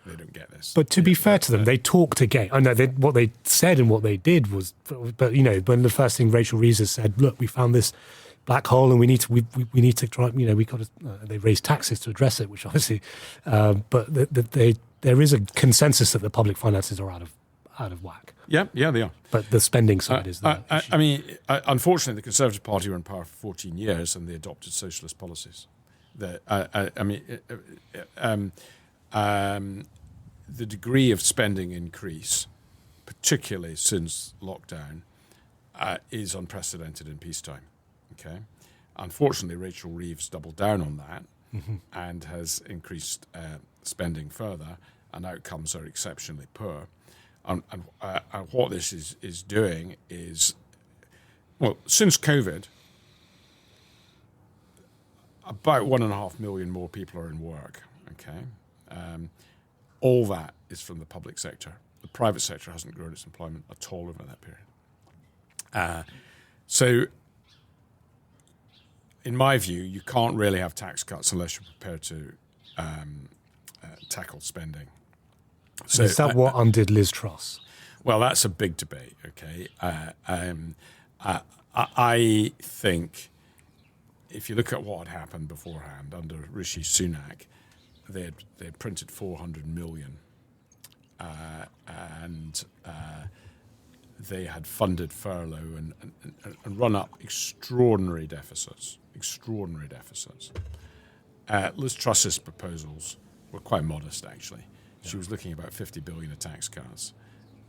don't get this. But to be fair to them, they talked again. I know what they said and what they did was, but when the first thing Rachel Reeves said, look, we found this black hole and we need to try. We got to. They raised taxes to address it, which obviously, but there is a consensus that the public finances are out of whack. Yeah, they are. But the spending side is the issue. I mean, unfortunately, the Conservative Party were in power for 14 years and they adopted socialist policies. The degree of spending increase, particularly since lockdown, is unprecedented in peacetime. Okay, unfortunately, Rachel Reeves doubled down on that and has increased spending further, and outcomes are exceptionally poor. And what this is doing is, well, since COVID, about 1.5 million more people are in work. Okay. All that is from the public sector. The private sector hasn't grown its employment at all over that period. So, in my view, you can't really have tax cuts unless you're prepared to tackle spending. So is that what undid Liz Truss? Well, that's a big debate, okay? I think if you look at what had happened beforehand under Rishi Sunak, they had printed 400 million, and they had funded furlough and run up extraordinary deficits. Liz Truss's proposals were quite modest, actually. She was looking at about 50 billion of tax cuts,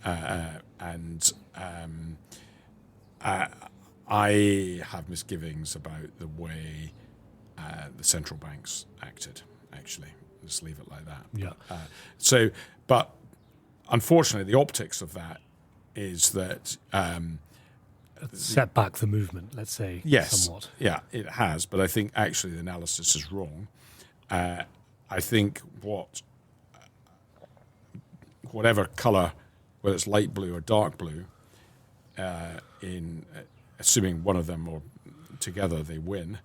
and I have misgivings about the way the central banks acted. Actually, just leave it like that. Yeah. But unfortunately, the optics of that is that set back the movement, let's say, somewhat. Yeah, it has. But I think actually the analysis is wrong. I think whatever colour, whether it's light blue or dark blue, in assuming one of them or together they win,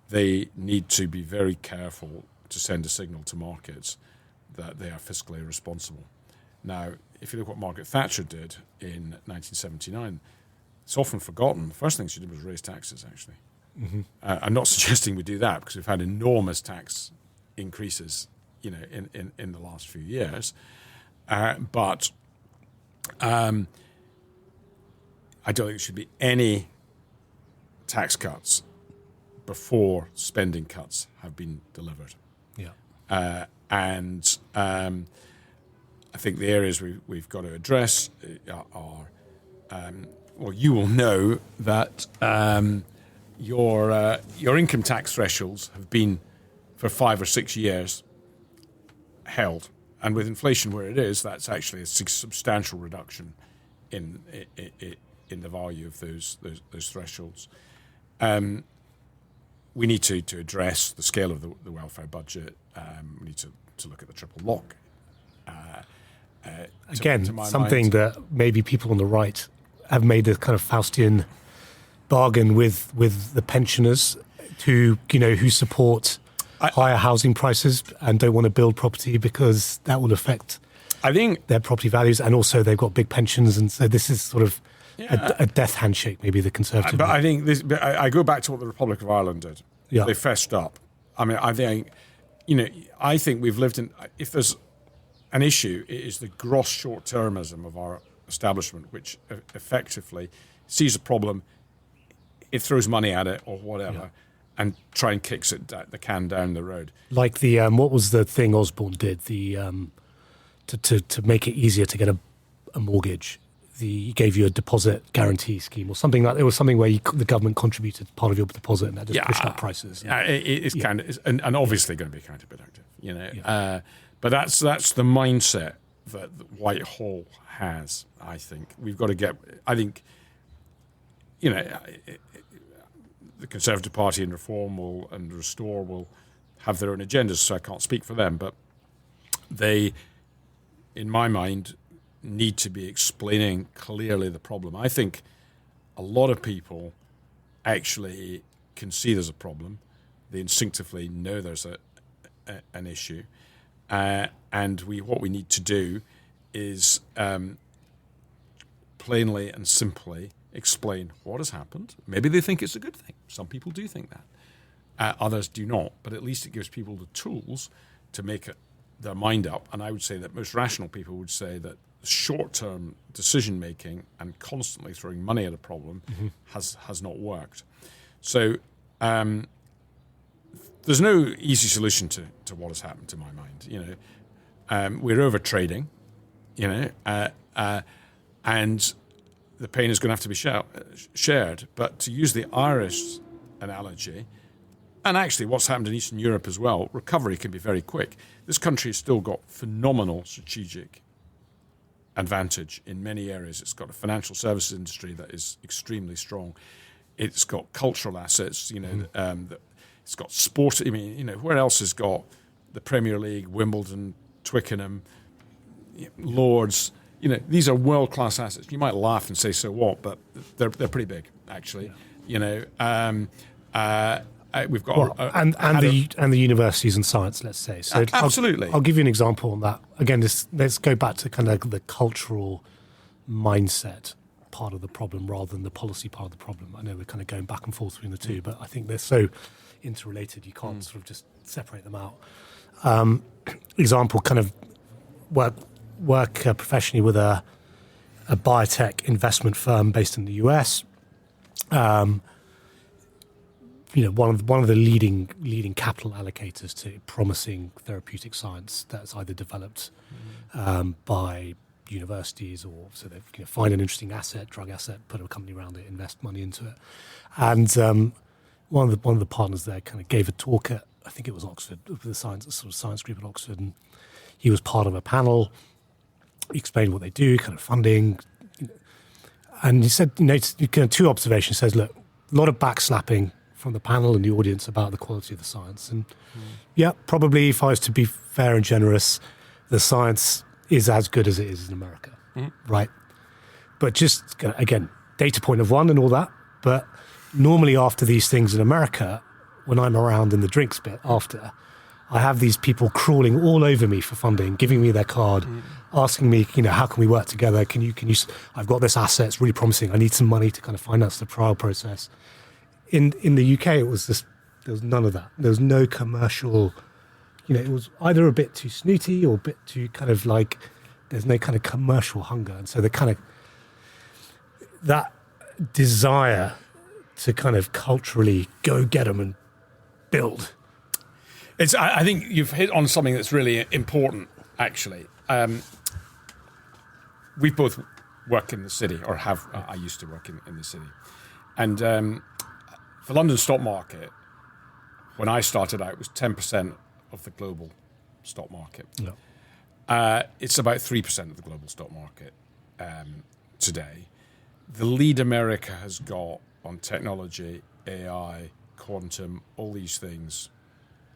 they need to be very careful to send a signal to markets that they are fiscally responsible. Now, if you look what Margaret Thatcher did in 1979, it's often forgotten. The first thing she did was raise taxes, actually. Mm-hmm. I'm not suggesting we do that because we've had enormous tax increases, in the last few years. But I don't think there should be any tax cuts before spending cuts have been delivered. Yeah. And I think the areas we've got to address are, well, you will know that your income tax thresholds have been for 5 or 6 years held, and with inflation where it is, that's actually a substantial reduction in the value of those thresholds. We need to address the scale of the welfare budget. We need to look at the triple lock. Again, to my something mind, that maybe people on the right have made a kind of Faustian bargain with the pensioners who support higher housing prices and don't want to build property because that will affect I think their property values, and also they've got big pensions, and so this is sort of a death handshake, maybe the Conservative. But I think I go back to what the Republic of Ireland did. Yeah. They fessed up. I mean, I think we've lived in. If there's an issue, it is the gross short-termism of our establishment, which effectively sees a problem, it throws money at it or whatever, and try and kicks the can down the road. Like the what was the thing Osborne did? The to make it easier to get a mortgage. He gave you a deposit guarantee scheme or something like. It was something where the government contributed part of your deposit, and that just pushed up prices. It's kind of and obviously going to be counterproductive, But that's the mindset that Whitehall has. I think we've got to get. I think, the Conservative Party and Reform and Restore will have their own agendas, so I can't speak for them. But they, in my mind, need to be explaining clearly the problem. I think a lot of people actually can see there's a problem. They instinctively know there's an issue. And what we need to do is plainly and simply explain what has happened. Maybe they think it's a good thing. Some people do think that. Others do not. But at least it gives people the tools to make their mind up. And I would say that most rational people would say that short-term decision-making and constantly throwing money at a problem has not worked. So there's no easy solution to what has happened, to my mind. We're over-trading, and the pain is going to have to be shared. But to use the Irish analogy, and actually what's happened in Eastern Europe as well, recovery can be very quick. This country has still got phenomenal strategic advantage in many areas. It's got a financial services industry that is extremely strong. It's got cultural assets, it's got sport. I mean, where else has got the Premier League, Wimbledon, Twickenham, Lords? These are world-class assets. You might laugh and say, so what? But they're pretty big, actually. Yeah. We've got the universities and science, let's say. So absolutely. I'll give you an example on that. Again, let's go back to kind of the cultural mindset part of the problem rather than the policy part of the problem. I know we're kind of going back and forth between the two, but I think they're so interrelated you can't sort of just separate them out. Example, kind of work professionally with a biotech investment firm based in the US. One of the leading capital allocators to promising therapeutic science that's either developed by universities, or so they find an interesting drug asset, put a company around it, invest money into it. And one of the partners there kind of gave a talk at I think it was Oxford, the science group at Oxford, and he was part of a panel. He explained what they do, kind of funding, and he said, it's kind of two observations. He says, look, a lot of backslapping from the panel and the audience about the quality of the science, and yeah, probably if I was to be fair and generous, the science is as good as it is in America, right? But just again, data point of one and all that. But normally after these things in America, when I'm around in the drinks bit after, I have these people crawling all over me for funding, giving me their card, asking me, how can we work together? Can you, I've got this asset, it's really promising. I need some money to kind of finance the trial process. In the UK, there was none of that. There was no commercial, it was either a bit too snooty or a bit too kind of like, there's no kind of commercial hunger. And so the kind of, that desire to kind of culturally go get them and build. I think you've hit on something that's really important, actually. We both work in the city, or have. I used to work in the city. And the London stock market, when I started out, was 10% of the global stock market. Yeah. It's about 3% of the global stock market today. The lead America has got on technology, AI, quantum, all these things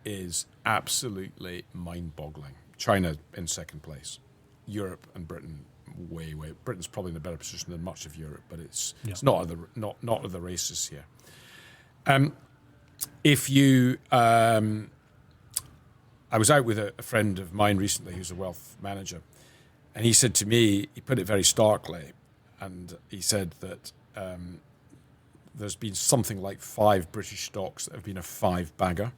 is absolutely mind-boggling. China in second place. Europe and Britain way. Britain's probably in a better position than much of Europe, but it's not at the races here. I was out with a friend of mine recently who's a wealth manager, and he said to me, he put it very starkly, and he said that there's been something like 5 British stocks that have been a 5-bagger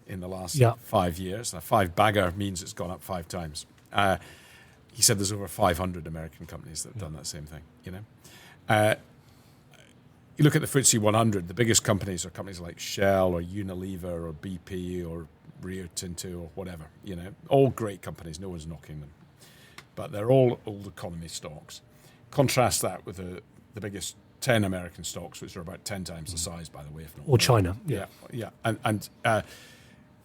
in the last 5 years. A 5-bagger means it's gone up 5 times. He said there's over 500 American companies that have done that same thing. You look at the FTSE 100, the biggest companies are companies like Shell or Unilever or BP or Rio Tinto or whatever. All great companies, no one's knocking them. But they're all old economy stocks. Contrast that with the biggest 10 American stocks, which are about 10 times the size, by the way. If not or China. Yeah. And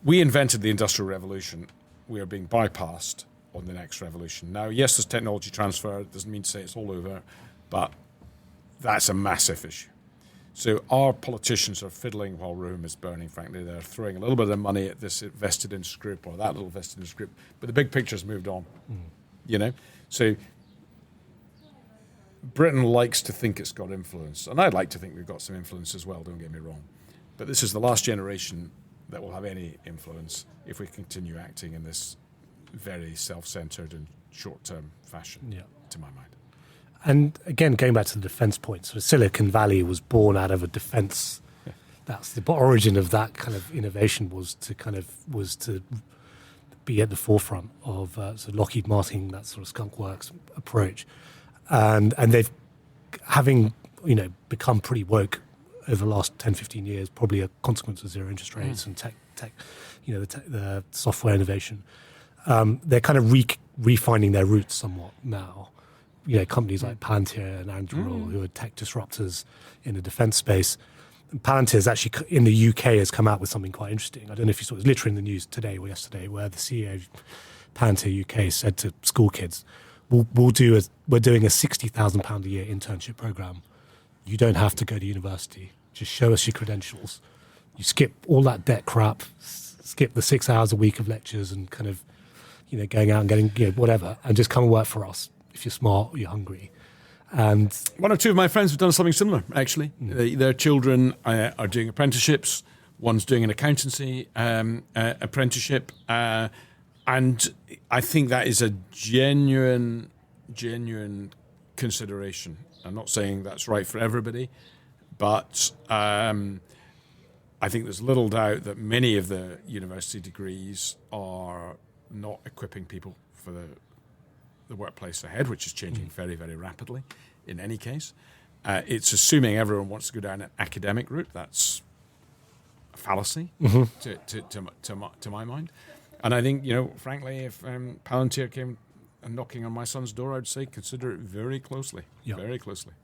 we invented the Industrial Revolution. We are being bypassed on the next revolution. Now, yes, there's technology transfer. It doesn't mean to say it's all over, but that's a massive issue. So our politicians are fiddling while Rome is burning, frankly. They're throwing a little bit of money at this vested interest group or that little vested interest group, but the big picture's moved on, So Britain likes to think it's got influence, and I'd like to think we've got some influence as well, don't get me wrong. But this is the last generation that will have any influence if we continue acting in this very self-centred and short-term fashion, to my mind. And again, going back to the defence point, so Silicon Valley was born out of a defence. Yeah. That's the origin of that kind of innovation was to be at the forefront of so Lockheed Martin, that sort of skunk works approach, and they've having become pretty woke over the last 10, 15 years, probably a consequence of zero interest rates and tech, the software innovation. They're kind of refining their roots somewhat now. Companies like Palantir and Anduril, who are tech disruptors in the defence space. And Palantir's actually, in the UK, has come out with something quite interesting. I don't know if you saw it, was literally in the news today or yesterday, where the CEO of Palantir UK said to school kids, we're doing a £60,000 a year internship programme. You don't have to go to university. Just show us your credentials. You skip all that debt crap, skip the 6 hours a week of lectures and kind of, going out and getting, whatever, and just come and work for us. If you're smart or you're hungry. And one or two of my friends have done something similar, actually. Their children are doing apprenticeships. One's doing an accountancy apprenticeship. And I think that is a genuine consideration. I'm not saying that's right for everybody, but I think there's little doubt that many of the university degrees are not equipping people for the workplace ahead, which is changing very, very rapidly in any case. It's assuming everyone wants to go down an academic route. That's a fallacy to my mind. And I think, frankly, if Palantir came knocking on my son's door, I'd say consider it very closely, very closely.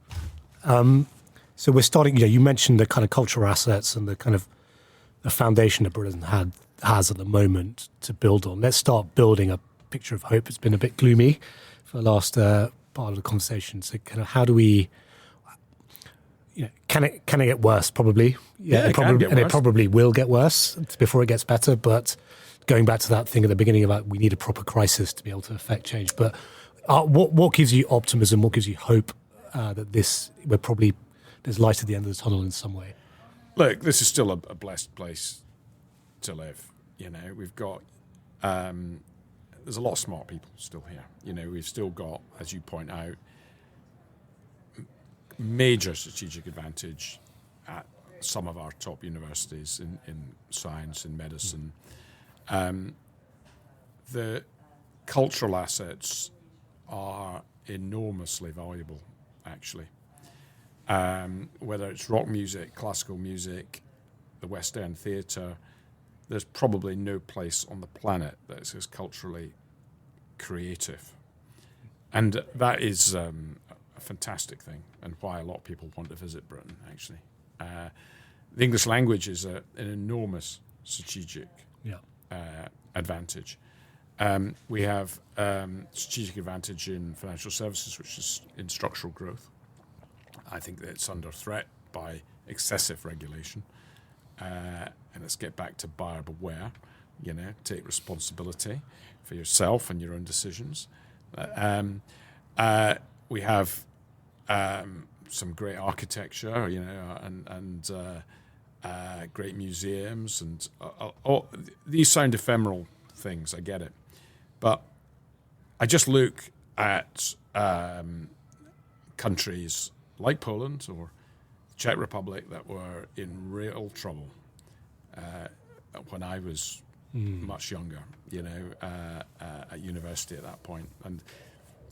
So we're starting, you mentioned the kind of cultural assets and the kind of the foundation that Britain had has at the moment to build on. Let's start building a picture of hope. It's been a bit gloomy for the last part of the conversation. So kind of how do we, can it get worse? Probably. It can get worse. And it probably will get worse before it gets better. But going back to that thing at the beginning about we need a proper crisis to be able to affect change. But what gives you optimism? What gives you hope that there's light at the end of the tunnel in some way? Look, this is still a blessed place to live. We've got there's a lot of smart people still here. We've still got, as you point out, major strategic advantage at some of our top universities in science and medicine. The cultural assets are enormously valuable, actually. Whether it's rock music, classical music, the West End theatre, there's probably no place on the planet that is as culturally creative. And that is a fantastic thing, and why a lot of people want to visit Britain, actually. The English language is an enormous strategic advantage. We have strategic advantage in financial services, which is in structural growth. I think that it's under threat by excessive regulation. And let's get back to buyer beware. Take responsibility for yourself and your own decisions. We have some great architecture, and great museums, and all these sound ephemeral things. I get it, but I just look at countries like Poland or the Czech Republic that were in real trouble when I was much younger, at university at that point. And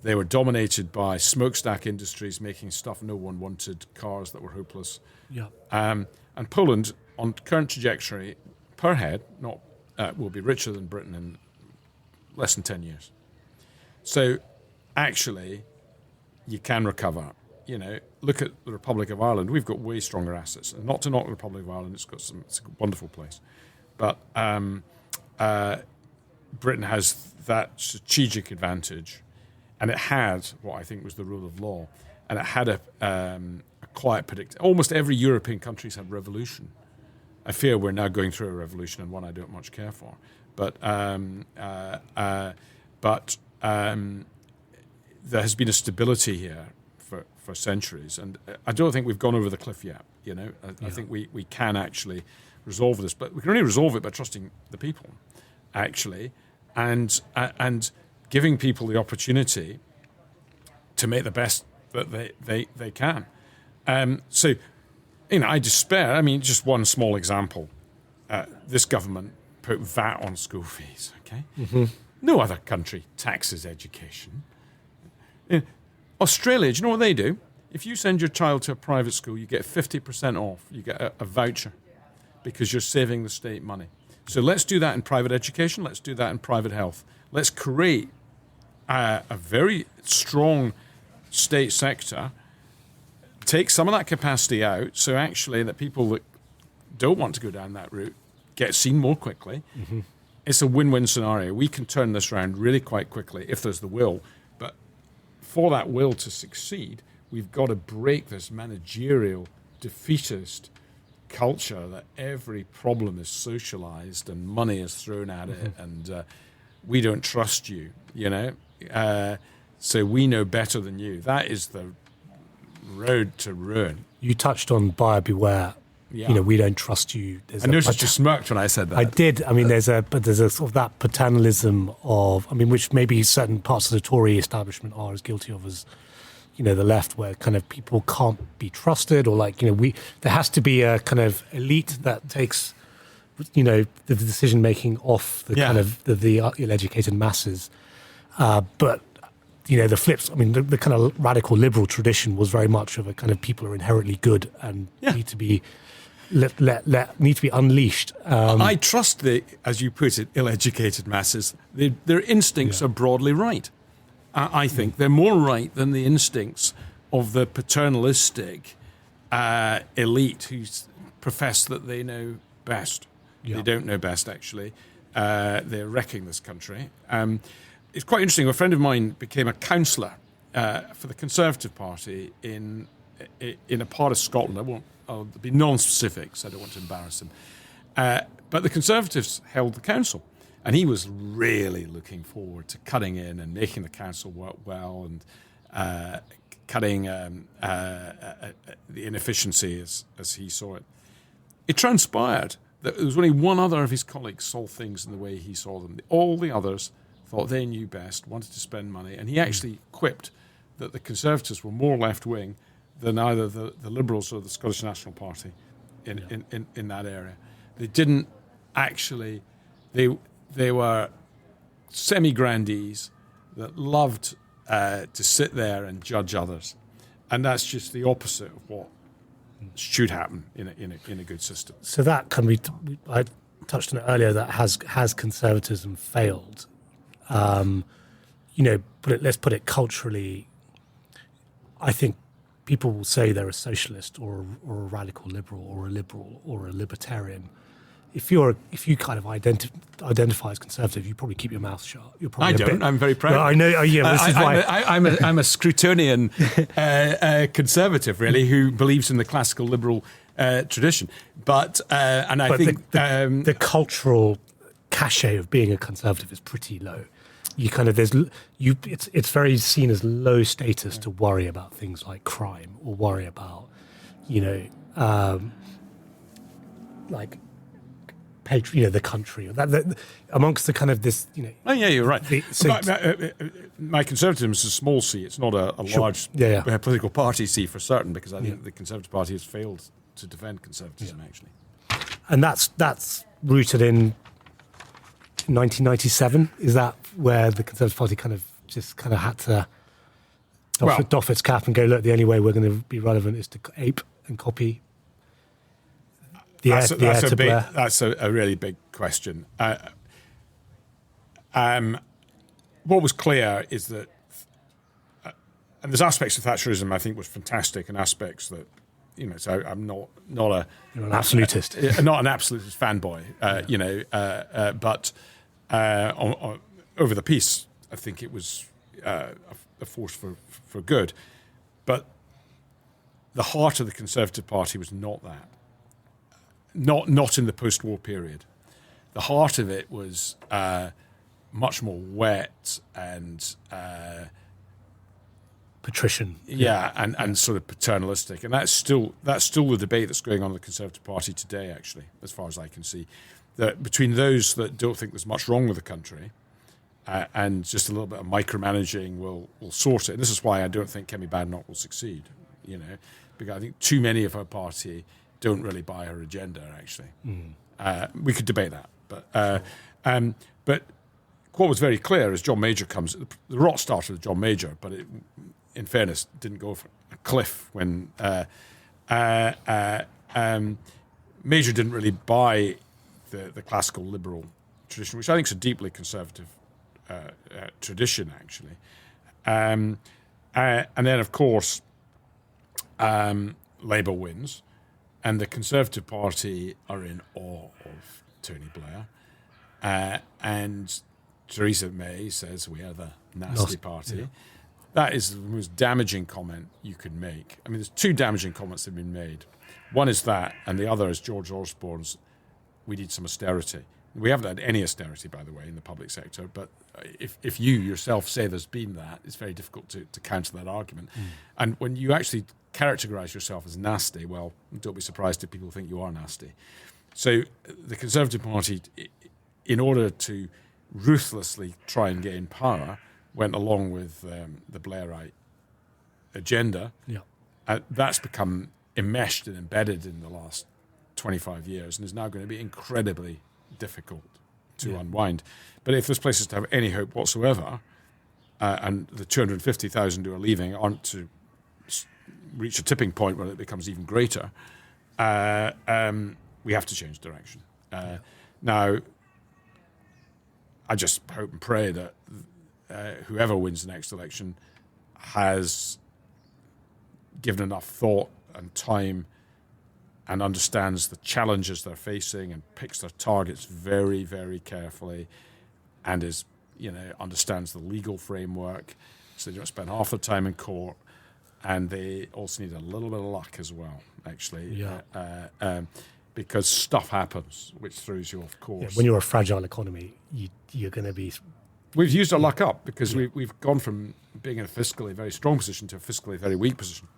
they were dominated by smokestack industries making stuff no one wanted, cars that were hopeless. Yeah. And Poland, on current trajectory, per head, will be richer than Britain in less than 10 years. So actually, you can recover. Look at the Republic of Ireland. We've got way stronger assets. And not to knock the Republic of Ireland, it's a wonderful place. But Britain has that strategic advantage, and it had what I think was the rule of law, and it had a quiet almost every European country's had revolution. I fear we're now going through a revolution, and one I don't much care for. But there has been a stability here for centuries, and I don't think we've gone over the cliff yet. I think we can actually resolve this, but we can only resolve it by trusting the people, actually, and giving people the opportunity to make the best that they can. So, I despair. I mean, just one small example. This government put VAT on school fees. Okay, no other country taxes education. Australia, do you know what they do? If you send your child to a private school, you get 50% off. You get a voucher because you're saving the state money. So let's do that in private education. Let's do that in private health. Let's create a very strong state sector, take some of that capacity out, so actually that people that don't want to go down that route get seen more quickly. It's a win-win scenario. We can turn this around really quite quickly if there's the will. But for that will to succeed, we've got to break this managerial, defeatist culture that every problem is socialized and money is thrown at it, and we don't trust you, so we know better than you. That is the road to ruin. You touched on buyer beware. Yeah. We don't trust you. I noticed you smirked when I said that. I did. I mean, there's a sort of that paternalism of, which maybe certain parts of the Tory establishment are as guilty of as, the left, where kind of people can't be trusted, or there has to be a kind of elite that takes, the decision making off the kind of the ill-educated masses. But the flips. The kind of radical liberal tradition was very much of a kind of people are inherently good and need to be need to be unleashed. I trust the, as you put it, ill-educated masses. Their instincts are broadly right. I think they're more right than the instincts of the paternalistic elite who profess that they know best. Yeah. They don't know best, actually. They're wrecking this country. It's quite interesting. A friend of mine became a councillor for the Conservative Party in a part of Scotland. I'll be non-specific, so I don't want to embarrass him. But the Conservatives held the council, and he was really looking forward to cutting in and making the council work well and cutting the inefficiency as he saw it. It transpired that there was only one other of his colleagues saw things in the way he saw them. All the others thought they knew best, wanted to spend money, and he actually quipped that the Conservatives were more left-wing than either the Liberals or the Scottish National Party in that area. They didn't actually... They were semi-grandees that loved to sit there and judge others. And that's just the opposite of what should happen in a good system. So that can be... I touched on it earlier, that has conservatism failed? Let's put it culturally. I think people will say they're a socialist or a radical liberal or a libertarian. If you kind of identify as conservative, you probably keep your mouth shut. You're probably I'm very proud. Well, I know. Yeah, this is why I'm a Scrutonian conservative, really, who believes in the classical liberal tradition. But I think the cultural cachet of being a conservative is pretty low. It's very seen as low status to worry about things like crime or worry about, the country, or that amongst the kind of this, Oh yeah, you're right. My conservatism is a small c. It's not a large political party c for certain, because I think the Conservative Party has failed to defend conservatism actually. And that's rooted in 1997. Is that where the Conservative Party kind of had to doff its cap and go, look, the only way we're going to be relevant is to ape and copy That's a really big question. What was clear is that, and there's aspects of Thatcherism I think was fantastic, and aspects that, so I'm not You're an absolutist. Not an absolutist fanboy, but over the piece, I think it was a force for good. But the heart of the Conservative Party was not that. Not in the post-war period. The heart of it was much more wet and patrician. And sort of paternalistic, and that's still the debate that's going on in the Conservative Party today. Actually, as far as I can see, that between those that don't think there's much wrong with the country and just a little bit of micromanaging will sort it. And this is why I don't think Kemi Badenoch will succeed. Because I think too many of her party don't really buy her agenda, actually. We could debate that. But what was very clear is John Major comes... The rot started with John Major, but it, in fairness, didn't go for a cliff when... Major didn't really buy the classical liberal tradition, which I think is a deeply conservative tradition, actually. And then, of course, Labour wins. And the Conservative Party are in awe of Tony Blair. And Theresa May says, we are the nasty party. Yeah. That is the most damaging comment you can make. I mean, there's two damaging comments that have been made. One is that, and the other is George Osborne's, we need some austerity. We haven't had any austerity, by the way, in the public sector, but if you yourself say there's been that, it's very difficult to counter that argument. And when you actually characterise yourself as nasty, well, don't be surprised if people think you are nasty. So the Conservative Party, in order to ruthlessly try and gain power, went along with the Blairite agenda. That's become enmeshed and embedded in the last 25 years and is now going to be incredibly difficult to unwind. But if this place is to have any hope whatsoever, and the 250,000 who are leaving aren't to reach a tipping point where it becomes even greater, we have to change direction. Now, I just hope and pray that whoever wins the next election has given enough thought and time and understands the challenges they're facing and picks their targets very, very carefully, and understands the legal framework, so they don't spend half their time in court, and they also need a little bit of luck as well, actually, because stuff happens which throws you off course. Yeah, when you're a fragile economy, you're going to be... We've used our luck up because we've gone from being in a fiscally very strong position to a fiscally very weak position.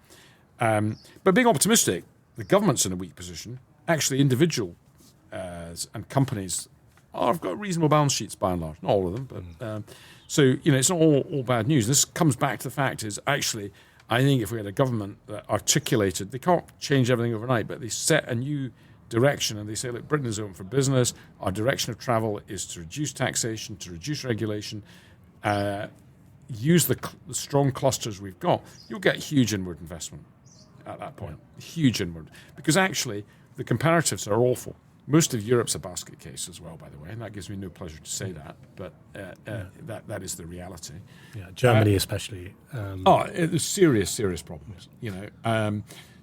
But being optimistic, the government's in a weak position. Actually, individuals and companies have got reasonable balance sheets by and large. Not all of them, but so it's not all bad news. This comes back to the fact is actually, I think if we had a government that articulated, they can't change everything overnight, but they set a new direction and they say, look, Britain is open for business. Our direction of travel is to reduce taxation, to reduce regulation, use the strong clusters we've got. You'll get huge inward investment at that point, huge inward. Because actually, the comparatives are awful. Most of Europe's a basket case as well, by the way, and that gives me no pleasure to say that, but that is the reality. Yeah, Germany especially. There's serious problems,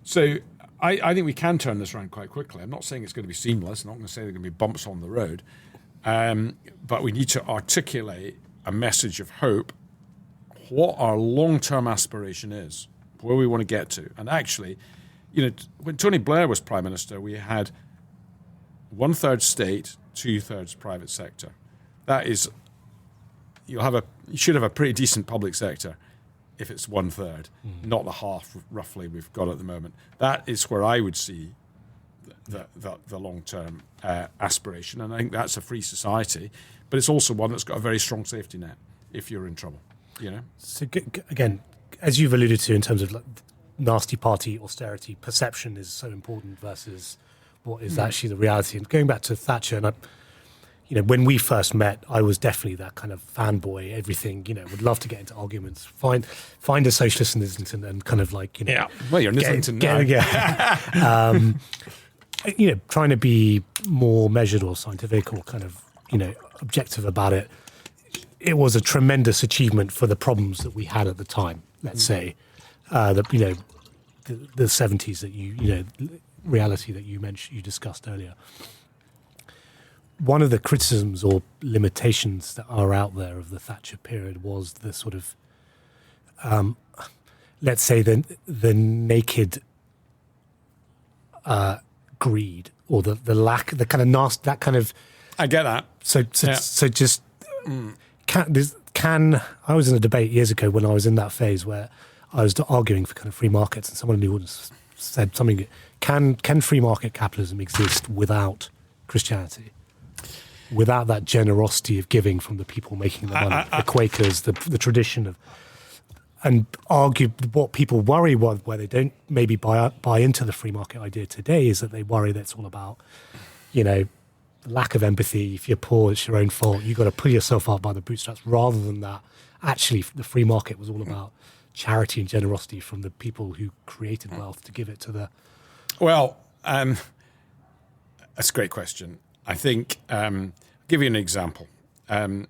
So I think we can turn this around quite quickly. I'm not saying it's going to be seamless. I'm not going to say there are going to be bumps on the road, but we need to articulate a message of hope, what our long-term aspiration is, where we want to get to. And actually, when Tony Blair was Prime Minister, we had 1/3 state, 2/3 private sector. That is, you should have a pretty decent public sector if it's 1/3, not the half roughly we've got at the moment. That is where I would see the long-term aspiration, and I think that's a free society, but it's also one that's got a very strong safety net if you're in trouble. So again, as you've alluded to in terms of nasty party austerity, perception is so important versus what is actually the reality. And going back to Thatcher, and when we first met, I was definitely that kind of fanboy, everything, would love to get into arguments, find a socialist in Islington and kind of like, well, you're in Islington now. Trying to be more measured or scientific or kind of, objective about it. It was a tremendous achievement for the problems that we had at the time, let's say, the 70s that reality that you discussed earlier. One of the criticisms or limitations that are out there of the Thatcher period was the sort of, let's say, the naked greed or the lack, the kind of nasty, that kind of. I get that. So just I was in a debate years ago when I was in that phase where I was arguing for kind of free markets, and someone who said something. Can free market capitalism exist without Christianity? Without that generosity of giving from the people making the money, the Quakers, the tradition of, and argue what people worry where they don't maybe buy into the free market idea today is that they worry that it's all about, lack of empathy. If you're poor, it's your own fault. You've got to pull yourself up by the bootstraps. Rather than that, actually, the free market was all about charity and generosity from the people who created wealth to give it to the. Well, that's a great question. I think, I'll give you an example. In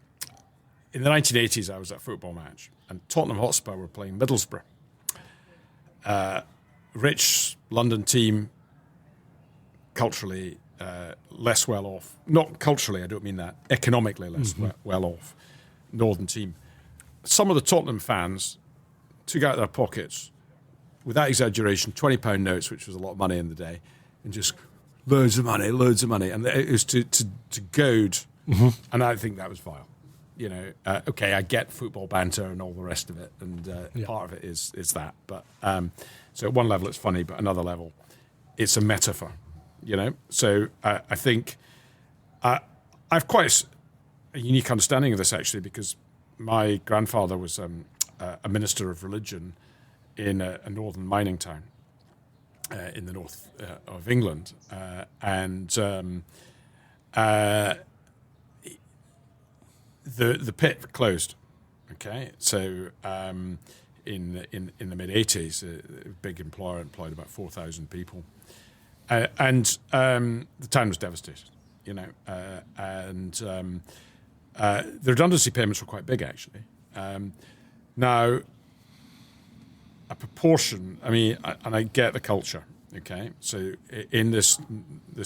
the 1980s, I was at a football match, and Tottenham Hotspur were playing Middlesbrough. Rich London team, culturally less well off. Not culturally, I don't mean that. Economically less well off. Northern team. Some of the Tottenham fans took out their pockets, without exaggeration, £20 notes, which was a lot of money in the day, and just loads of money. And it was to goad, and I think that was vile. Okay, I get football banter and all the rest of it, and part of it is that. But so at one level it's funny, but another level it's a metaphor. So I think I've quite a unique understanding of this actually, because my grandfather was a minister of religion in a northern mining town in the north of England, and the pit closed. Okay, so in the mid '80s, a big employer employed about 4,000 people, and the town was devastated. And the redundancy payments were quite big actually. Now, a proportion, and I get the culture, Okay, so in this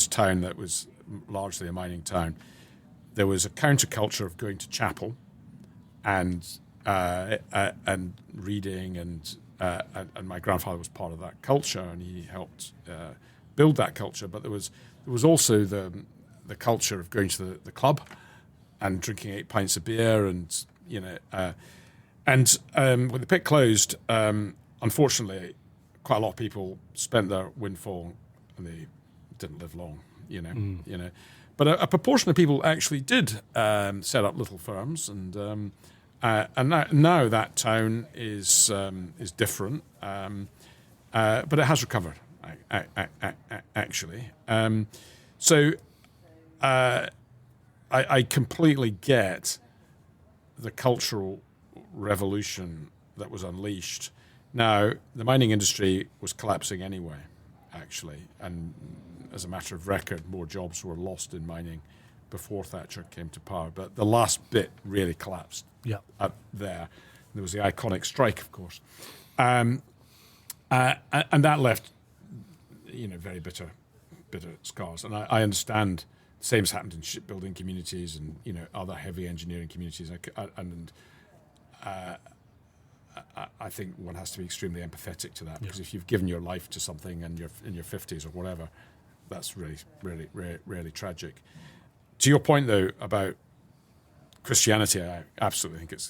town that was largely a mining town, there was a counterculture of going to chapel and reading, and my grandfather was part of that culture, and he helped build that culture. But there was also the culture of going to the club and drinking 8 pints of beer, and when the pit closed, unfortunately, quite a lot of people spent their windfall, and they didn't live long. But a proportion of people actually did set up little firms, and now that town is different, but it has recovered actually. So I completely get the cultural revolution that was unleashed. Now, the mining industry was collapsing anyway, actually, and as a matter of record, more jobs were lost in mining before Thatcher came to power. But the last bit really collapsed up there. There was the iconic strike, of course. And that left, very bitter scars. And I understand the same has happened in shipbuilding communities and, other heavy engineering communities. I think one has to be extremely empathetic to that, because if you've given your life to something and you're in your 50s or whatever, that's really, really, really, really tragic. To your point, though, about Christianity, I absolutely think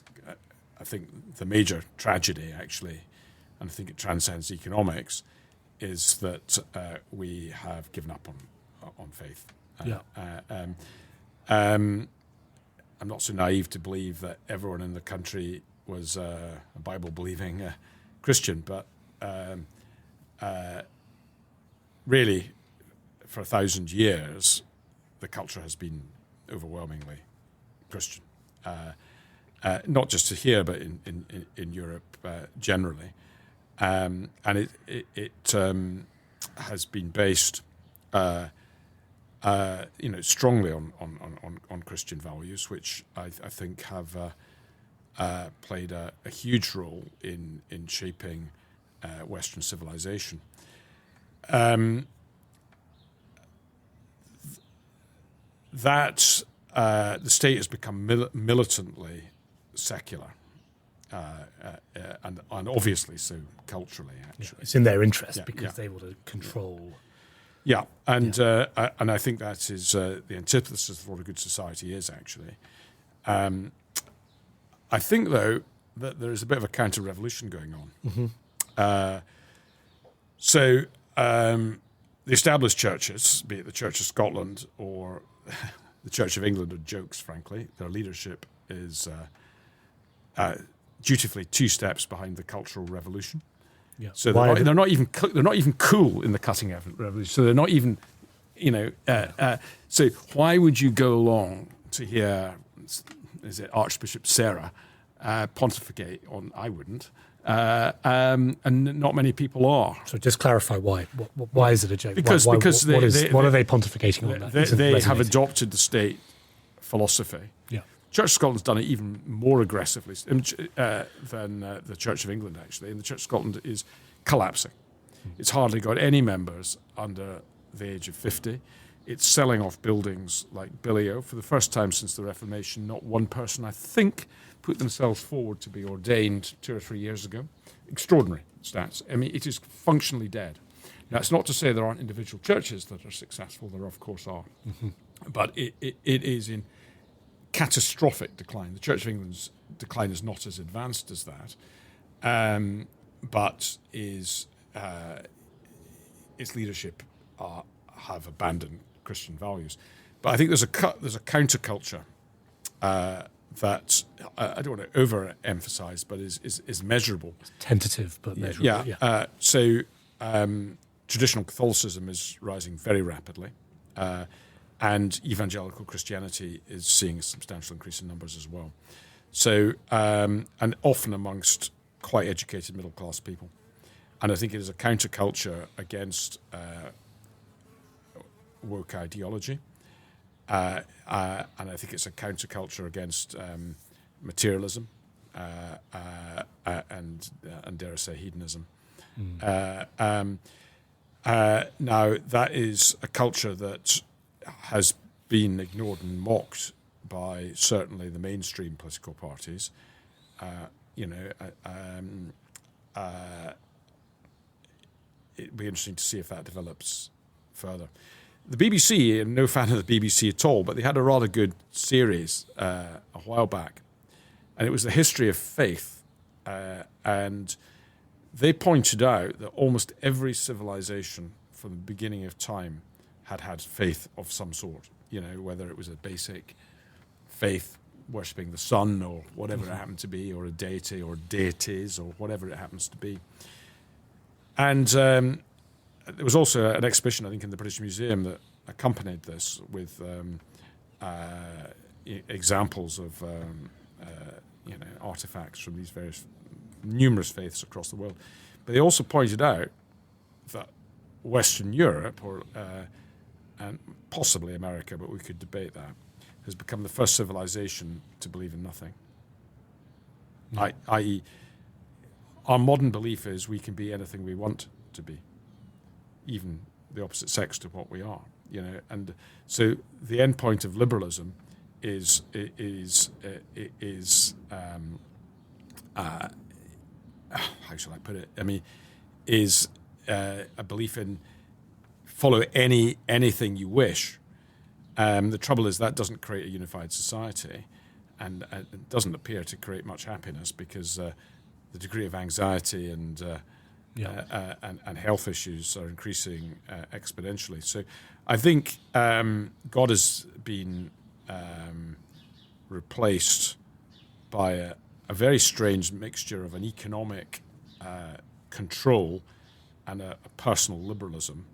I think the major tragedy, actually, and I think it transcends economics, is that we have given up on faith. I'm not so naive to believe that everyone in the country was a Bible-believing Christian, but really, for 1,000 years, the culture has been overwhelmingly Christian. Not just here, but in Europe generally, and it has been based, strongly on Christian values, which I think have played a huge role in shaping Western civilization. That the state has become militantly secular, and obviously so culturally. Actually, it's in their interest because they want to control. Yeah, and I think that is the antithesis of what a good society is. Actually, I think though that there is a bit of a counter-revolution going on. Mm-hmm. So the established churches, be it the Church of Scotland or the Church of England, are jokes. Frankly, their leadership is dutifully 2 steps behind the Cultural Revolution. Yeah. So they're not even cool in the cutting edge revolution. So they're not even, So why would you go along to hear, is it Archbishop Sarah, pontificate on? I wouldn't, and not many people are. So just clarify why. Why is it a joke? Because what are they pontificating on? They have adopted the state philosophy. Yeah. Church of Scotland's done it even more aggressively than the Church of England, actually. And the Church of Scotland is collapsing. It's hardly got any members under the age of 50. It's selling off buildings like Billio. For the first time since the Reformation, not one person, I think, put themselves forward to be ordained 2 or 3 years ago. Extraordinary stats. I mean, it is functionally dead. Now, it's not to say there aren't individual churches that are successful. There, of course, are. Mm-hmm. But it is in catastrophic decline. The Church of England's decline is not as advanced as that, but its leadership have abandoned Christian values. But I think there's a counterculture that I don't want to overemphasize, but is measurable. It's tentative, but measurable. Yeah. So traditional Catholicism is rising very rapidly. And evangelical Christianity is seeing a substantial increase in numbers as well. So, and often amongst quite educated middle-class people. And I think it is a counterculture against woke ideology. And I think it's a counterculture against materialism and dare I say, hedonism. Now, that is a culture that has been ignored and mocked by certainly the mainstream political parties. It'd be interesting to see if that develops further. The BBC, I'm no fan of the BBC at all, but they had a rather good series a while back, and it was the history of faith, and they pointed out that almost every civilization from the beginning of time had faith of some sort, whether it was a basic faith worshipping the sun or whatever it happened to be, or a deity or deities or whatever it happens to be. And there was also an exhibition, I think, in the British Museum that accompanied this with examples of artifacts from these numerous faiths across the world. But they also pointed out that Western Europe, and possibly America, but we could debate that, has become the first civilization to believe in nothing. I.e., our modern belief is we can be anything we want to be, even the opposite sex to what we are. And so the end point of liberalism is how shall I put it? I mean, is a belief in follow anything you wish. The trouble is that doesn't create a unified society, and it doesn't appear to create much happiness, because the degree of anxiety and health issues are increasing exponentially. So I think God has been replaced by a very strange mixture of an economic control and a personal liberalism,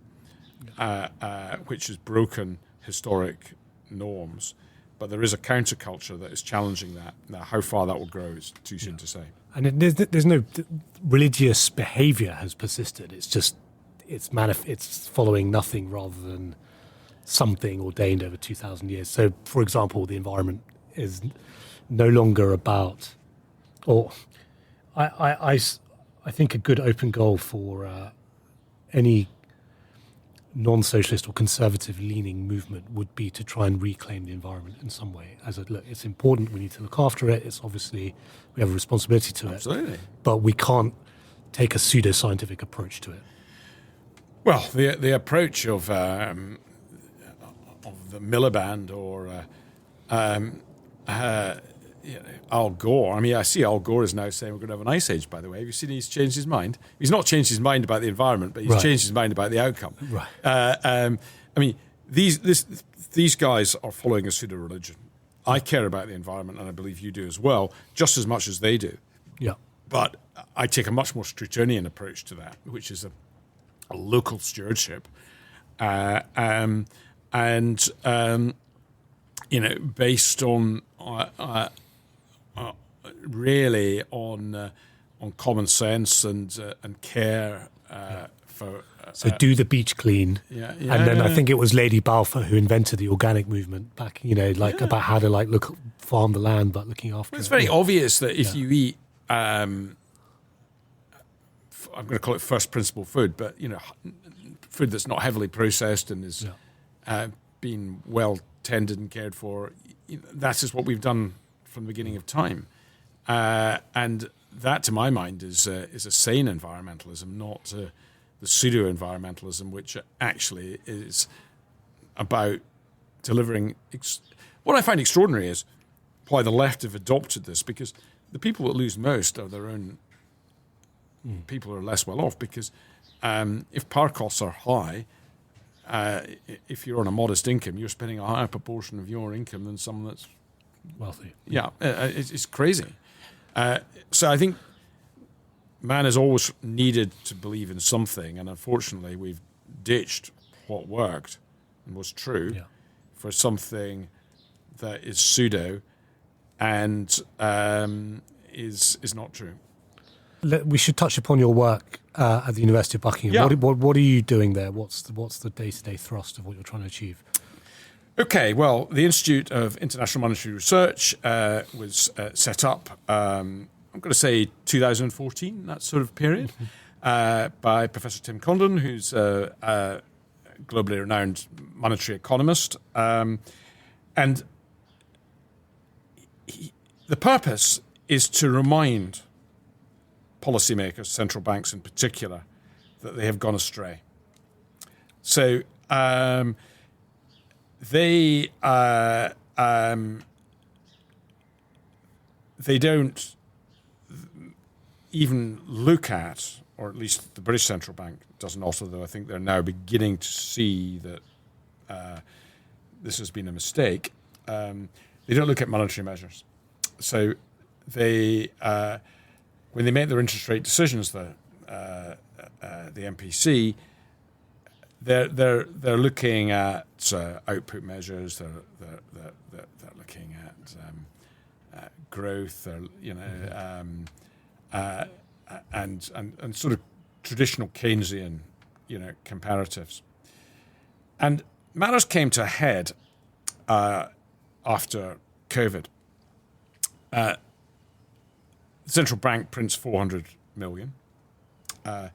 which has broken historic norms. But there is a counterculture that is challenging that. Now, how far that will grow is too soon to say. And there's no religious behaviour has persisted. It's just it's following nothing rather than something ordained over 2,000 years. So, for example, the environment is no longer about, or I think a good open goal for any non-socialist or conservative-leaning movement would be to try and reclaim the environment in some way. Look, it's important, we need to look after it, it's obviously, we have a responsibility to Absolutely. But we can't take a pseudo-scientific approach to it. Well, the approach of the Miliband or Al Gore. I mean, I see Al Gore is now saying we're going to have an ice age, by the way. Have you seen he's changed his mind? He's not changed his mind about the environment, but he's changed his mind about the outcome. Right. I mean, these guys are following a pseudo-religion. I care about the environment, and I believe you do as well, just as much as they do. Yeah. But I take a much more Strutonian approach to that, which is a local stewardship. Based on really on common sense and care for. So do the beach clean, and then I think it was Lady Balfour who invented the organic movement back. About how to farm the land, but looking after it. It's very obvious that if you eat, I'm going to call it first principle food, but food that's not heavily processed and is being well tended and cared for. That is what we've done from the beginning of time, and that, to my mind, is a sane environmentalism, not the pseudo-environmentalism, which actually is about delivering. What I find extraordinary is why the left have adopted this, because the people that lose most are their own people who are less well off, because if power costs are high, if you're on a modest income, you're spending a higher proportion of your income than someone that's wealthy. Yeah, it's crazy. So I think man has always needed to believe in something, and unfortunately we've ditched what worked and was true for something that is pseudo and is not true. We should touch upon your work at the University of Buckingham. Yeah. What are you doing there? What's the day-to-day thrust of what you're trying to achieve? Okay, well, the Institute of International Monetary Research was set up, I'm going to say 2014, that sort of period. by Professor Tim Condon, who's a globally renowned monetary economist. And the purpose is to remind policymakers, central banks in particular, that they have gone astray. So they don't even look at, or at least the British Central Bank does not, although I think they're now beginning to see that this has been a mistake. They don't look at monetary measures. So they, when they make their interest rate decisions, the MPC, they're looking at output measures. They're looking at growth. And sort of traditional Keynesian, comparatives. And matters came to a head after COVID. The central bank prints 400 million to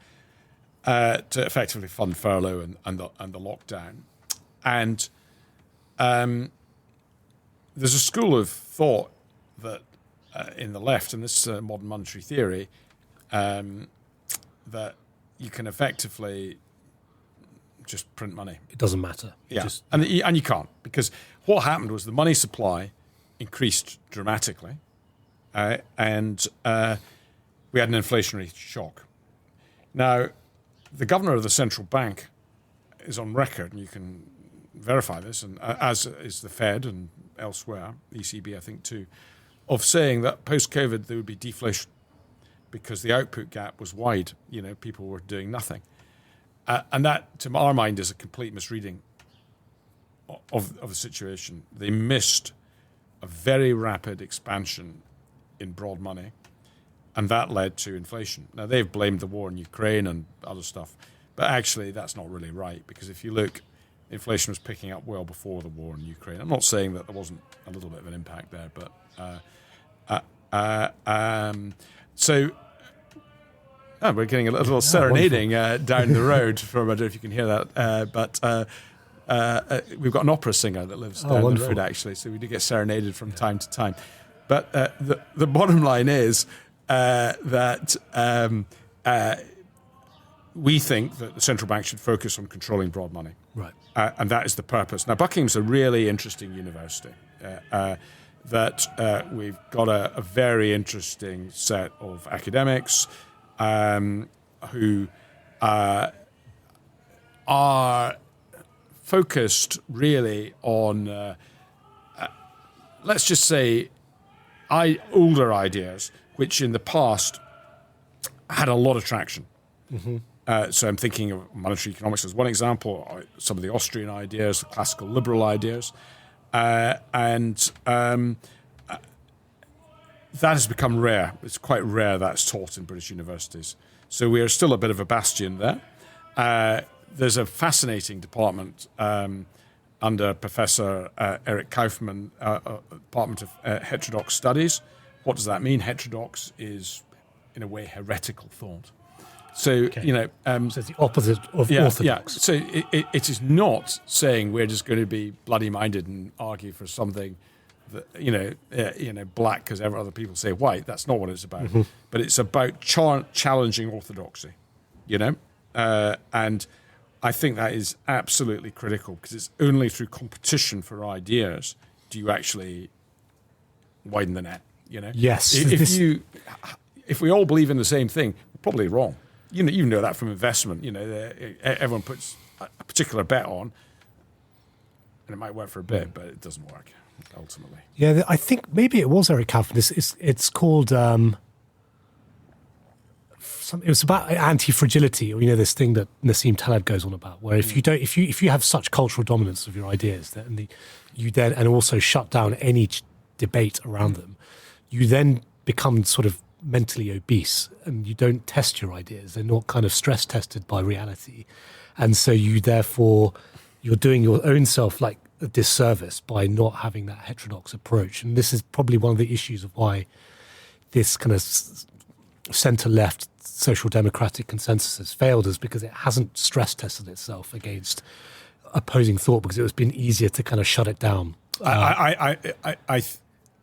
effectively fund furlough and the lockdown. And there's a school of thought that in the left, and this is modern monetary theory, that you can effectively just print money. It doesn't matter. And you can't, because what happened was the money supply increased dramatically, and we had an inflationary shock. Now, the governor of the central bank is on record, and you can verify this, and as is the Fed and elsewhere, ECB I think too, of saying that post-COVID there would be deflation because the output gap was wide. People were doing nothing. And that, to our mind, is a complete misreading of the situation. They missed a very rapid expansion in broad money, and that led to inflation. Now, they've blamed the war in Ukraine and other stuff, but actually that's not really right, because if you look, inflation was picking up well before the war in Ukraine. I'm not saying that there wasn't a little bit of an impact there, but we're getting a little serenading down the road from, I don't know if you can hear that, but we've got an opera singer that lives down the road, actually, so we do get serenaded from time to time. But the bottom line is that we think that the central bank should focus on controlling broad money. Right. And that is the purpose. Now, Buckingham's a really interesting university. That we've got a very interesting set of academics who are focused really on, let's just say, older ideas, which in the past had a lot of traction. Mm-hmm. So I'm thinking of monetary economics as one example, or some of the Austrian ideas, the classical liberal ideas. And that has become rare. It's quite rare that's taught in British universities. So we are still a bit of a bastion there. There's a fascinating department under Professor Eric Kaufmann, Department of Heterodox Studies. What does that mean? Heterodox is, in a way, heretical thought. So, so it's the opposite of orthodox. Yeah. So it is not saying we're just going to be bloody-minded and argue for something that, black because other people say white. That's not what it's about. Mm-hmm. But it's about challenging orthodoxy, and I think that is absolutely critical, because it's only through competition for ideas do you actually widen the net, Yes. If we all believe in the same thing, we're probably wrong. You know that from investment. Everyone puts a particular bet on, and it might work for a bit, but it doesn't work ultimately. Yeah, I think maybe it was Eric Kaufmann. It's called. It was about anti-fragility, or this thing that Nassim Taleb goes on about, where if you have such cultural dominance of your ideas, and also shut down any debate around them, you then become sort of mentally obese, and you don't test your ideas. They're not kind of stress tested by reality. And so you're doing your own self like a disservice by not having that heterodox approach. And this is probably one of the issues of why this kind of centre-left social democratic consensus has failed is because it hasn't stress tested itself against opposing thought, because it was been easier to kind of shut it down.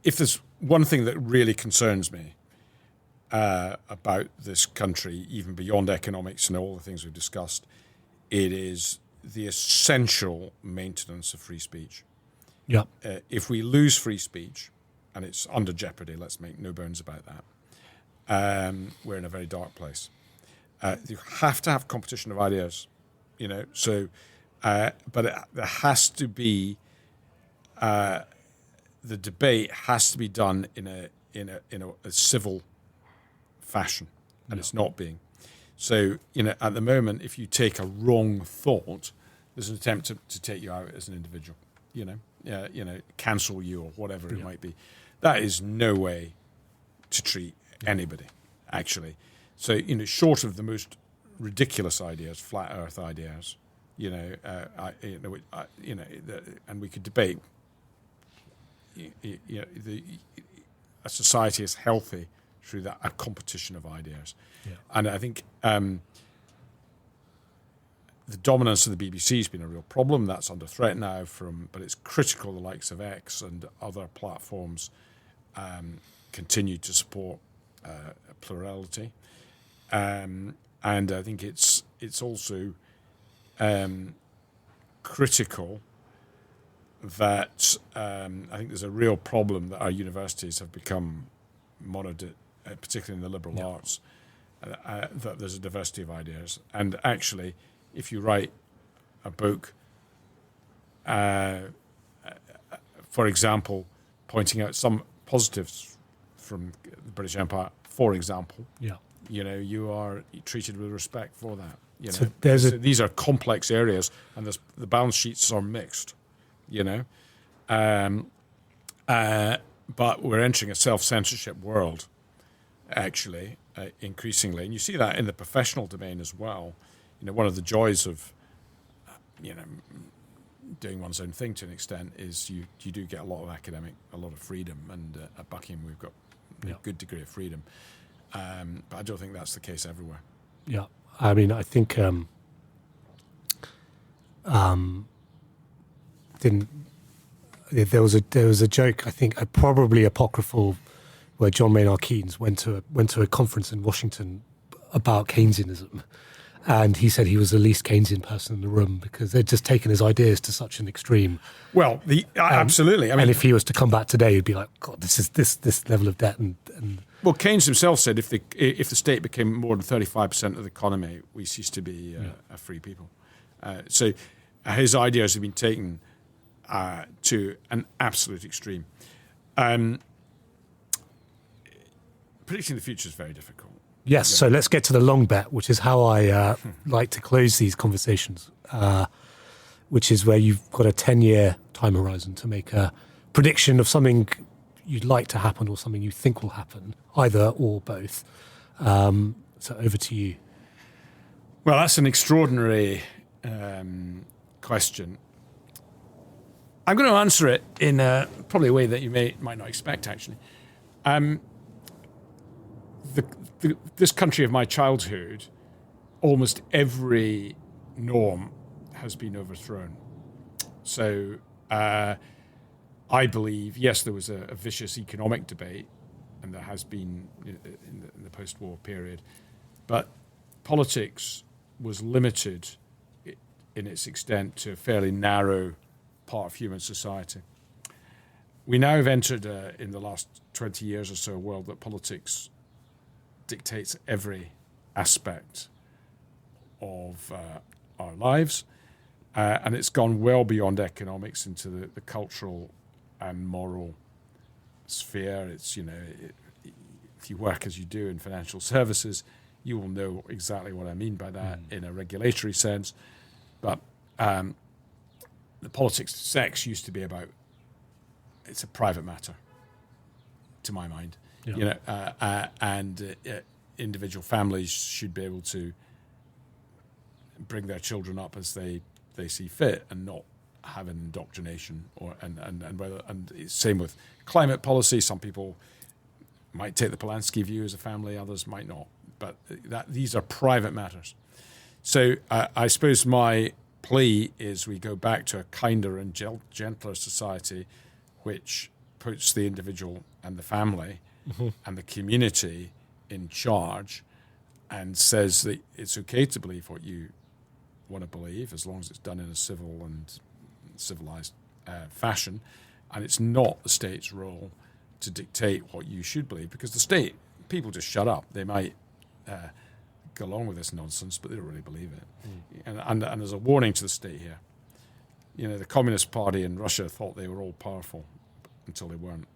If there's one thing that really concerns me about this country, even beyond economics and all the things we've discussed, it is the essential maintenance of free speech. Yeah. If we lose free speech, and it's under jeopardy, let's make no bones about that, we're in a very dark place. You have to have competition of ideas, so, but there has to be, the debate has to be done in a civil fashion, and it's not being. So, at the moment, if you take a wrong thought, there's an attempt to take you out as an individual, cancel you or whatever it might be. That is no way to treat anybody, actually. So, short of the most ridiculous ideas, flat Earth ideas, and we could debate. A society is healthy through a competition of ideas, and I think the dominance of the BBC has been a real problem. That's under threat now but it's critical. The likes of X and other platforms continue to support plurality, and I think it's also critical that I think there's a real problem that our universities have become monolithic, particularly in the liberal arts, that there's a diversity of ideas. And actually, if you write a book, for example, pointing out some positives from the British Empire, for example, you are treated with respect for that. So these are complex areas, and the balance sheets are mixed. But we're entering a self-censorship world, actually, increasingly, and you see that in the professional domain as well. One of the joys of, doing one's own thing to an extent is you do get a lot of freedom, and at Buckingham we've got a good degree of freedom, but I don't think that's the case everywhere. Yeah, I mean, I think there was a joke, I think, probably apocryphal, where John Maynard Keynes went to a conference in Washington about Keynesianism, and he said he was the least Keynesian person in the room because they'd just taken his ideas to such an extreme. Well, absolutely. I mean, and if he was to come back today, he'd be like, God, this is this level of debt and. Well, Keynes himself said if the state became more than 35% of the economy, we cease to be a free people. So his ideas have been taken to an absolute extreme. Predicting the future is very difficult. Yes, so let's get to the long bet, which is how I like to close these conversations, which is where you've got a 10-year time horizon to make a prediction of something you'd like to happen or something you think will happen, either or both. So over to you. Well, that's an extraordinary question. I'm going to answer it in probably a way that you might not expect, actually. This country of my childhood, almost every norm has been overthrown. So I believe, yes, there was a vicious economic debate, and there has been in the post-war period, but politics was limited in its extent to a fairly narrow part of human society. We now have entered, in the last 20 years or so, a world that politics dictates every aspect of our lives, and it's gone well beyond economics into the cultural and moral sphere. It's, if you work as you do in financial services, you will know exactly what I mean by that in a regulatory sense. But the politics of sex used to be about, it's a private matter, to my mind. And individual families should be able to bring their children up as they see fit and not have an indoctrination and same with climate policy. Some people might take the Polanski view as a family, others might not. but these are private matters. So I suppose my plea is we go back to a kinder and gentler society, which puts the individual and the family and the community in charge, and says that it's okay to believe what you want to believe as long as it's done in a civil and civilized fashion, and it's not the state's role to dictate what you should believe, because the state, people just shut up. They might go along with this nonsense, but they don't really believe it. And there's a warning to the state here. You know, the Communist Party in Russia thought they were all powerful until they weren't.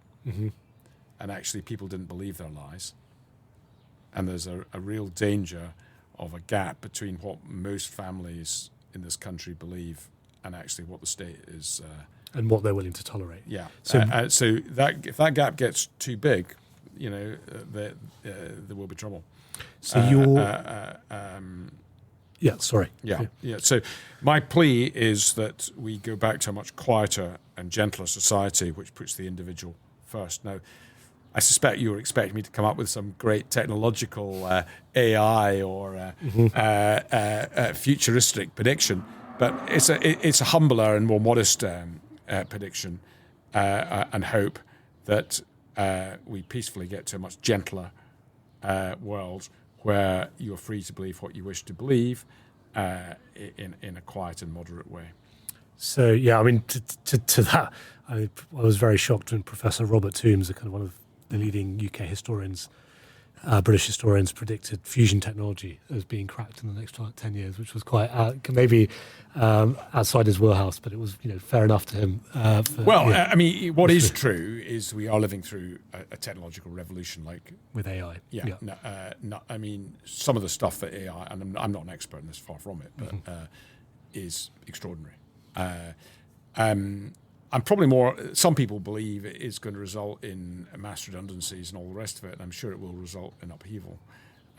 And actually people didn't believe their lies. And there's a real danger of a gap between what most families in this country believe and actually what the state is... and what they're willing to tolerate. Yeah. So if that gap gets too big, you know, there will be trouble. So sorry. Yeah. So my plea is that we go back to a much quieter and gentler society, which puts the individual first. Now, I suspect you were expecting me to come up with some great technological AI or futuristic prediction, but it's a humbler and more modest prediction and hope that we peacefully get to a much gentler world where you're free to believe what you wish to believe in a quiet and moderate way. So, yeah, I mean, to that, I was very shocked when Professor Robert Toombs, kind of one of the leading UK historians, British historians, predicted fusion technology as being cracked in the next 10 years, which was quite maybe outside his wheelhouse, but it was fair enough to him. I mean, what is true is we are living through a technological revolution, like with AI. Yeah. I mean, some of the stuff that AI, and I'm not an expert in this, far from it, but is extraordinary. I'm probably more. Some people believe it is going to result in mass redundancies and all the rest of it, and I'm sure it will result in upheaval.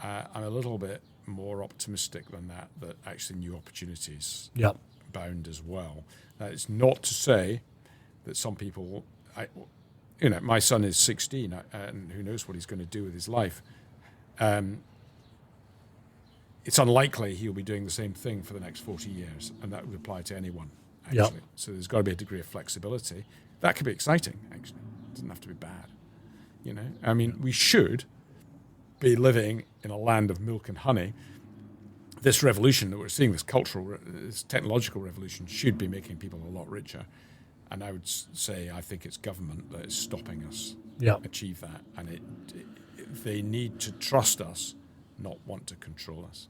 I'm a little bit more optimistic than that actually new opportunities bound as well. That is not to say that some people, my son is 16, and who knows what he's going to do with his life. It's unlikely he'll be doing the same thing for the next 40 years, and that would apply to anyone. Actually. So there's got to be a degree of flexibility. That could be exciting, actually. It doesn't have to be bad. I mean, we should be living in a land of milk and honey. This revolution that we're seeing, this technological revolution, should be making people a lot richer. And I would say I think it's government that is stopping us achieve that. And they need to trust us, not want to control us.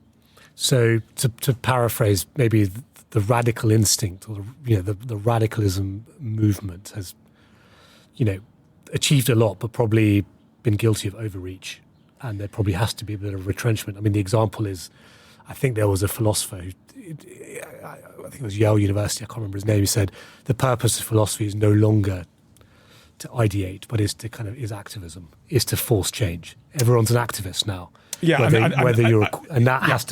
So to paraphrase, maybe the radical instinct or the radicalism movement has, achieved a lot, but probably been guilty of overreach, and there probably has to be a bit of retrenchment. I mean, the example is, I think there was a philosopher who, I think it was Yale University, I can't remember his name. He said the purpose of philosophy is no longer to ideate, but is activism, is to force change. Everyone's an activist now. Yeah, that has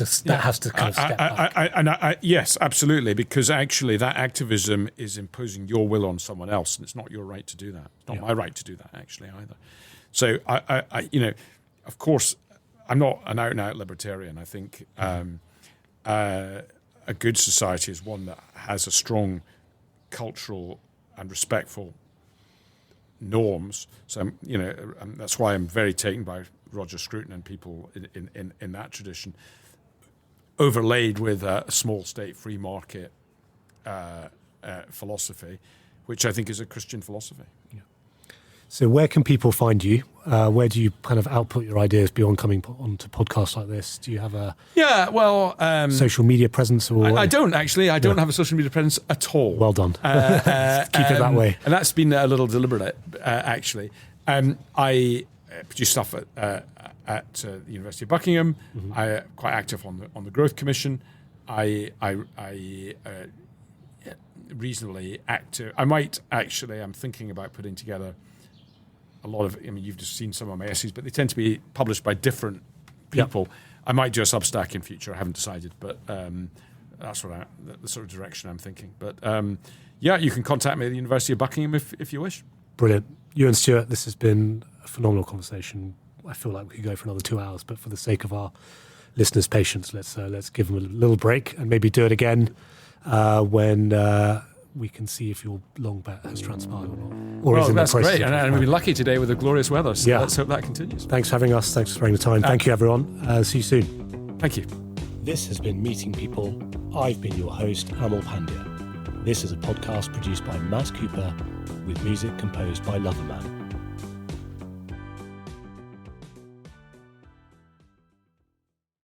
to kind of step back. Yes, absolutely, because actually that activism is imposing your will on someone else, and it's not your right to do that. It's not my right to do that, actually, either. So of course, I'm not an out-and-out libertarian. I think a good society is one that has a strong cultural and respectful norms. So that's why I'm very taken by Roger Scruton and people in that tradition, overlaid with a small state free market philosophy, which I think is a Christian philosophy. Yeah. So where can people find you? Where do you kind of output your ideas beyond coming onto podcasts like this? Do you have a social media presence? Or I don't actually. I don't have a social media presence at all. Well done. Keep it that way. And that's been a little deliberate, actually. I produce stuff at the University of Buckingham. Mm-hmm. I'm quite active on the Growth Commission. I reasonably active. I'm thinking about putting together a lot of. I mean, you've just seen some of my essays, but they tend to be published by different people. Yep. I might do a Substack in future. I haven't decided, but that's the sort of direction I'm thinking. But you can contact me at the University of Buckingham if you wish. Brilliant. Ewen Stewart, this has been a phenomenal conversation. I feel like we could go for another 2 hours, but for the sake of our listeners' patience, let's give them a little break and maybe do it again when we can see if your long bet has transpired or not. Or is in that's the process great. And we've been lucky today with the glorious weather, so Yeah. let's hope that continues. Thanks for having us. Thanks for sparing the time. Thank you, everyone. See you soon. Thank you. This has been Meeting People. I've been your host, Amal Pandya. This is a podcast produced by Matt Cooper with music composed by Loverman.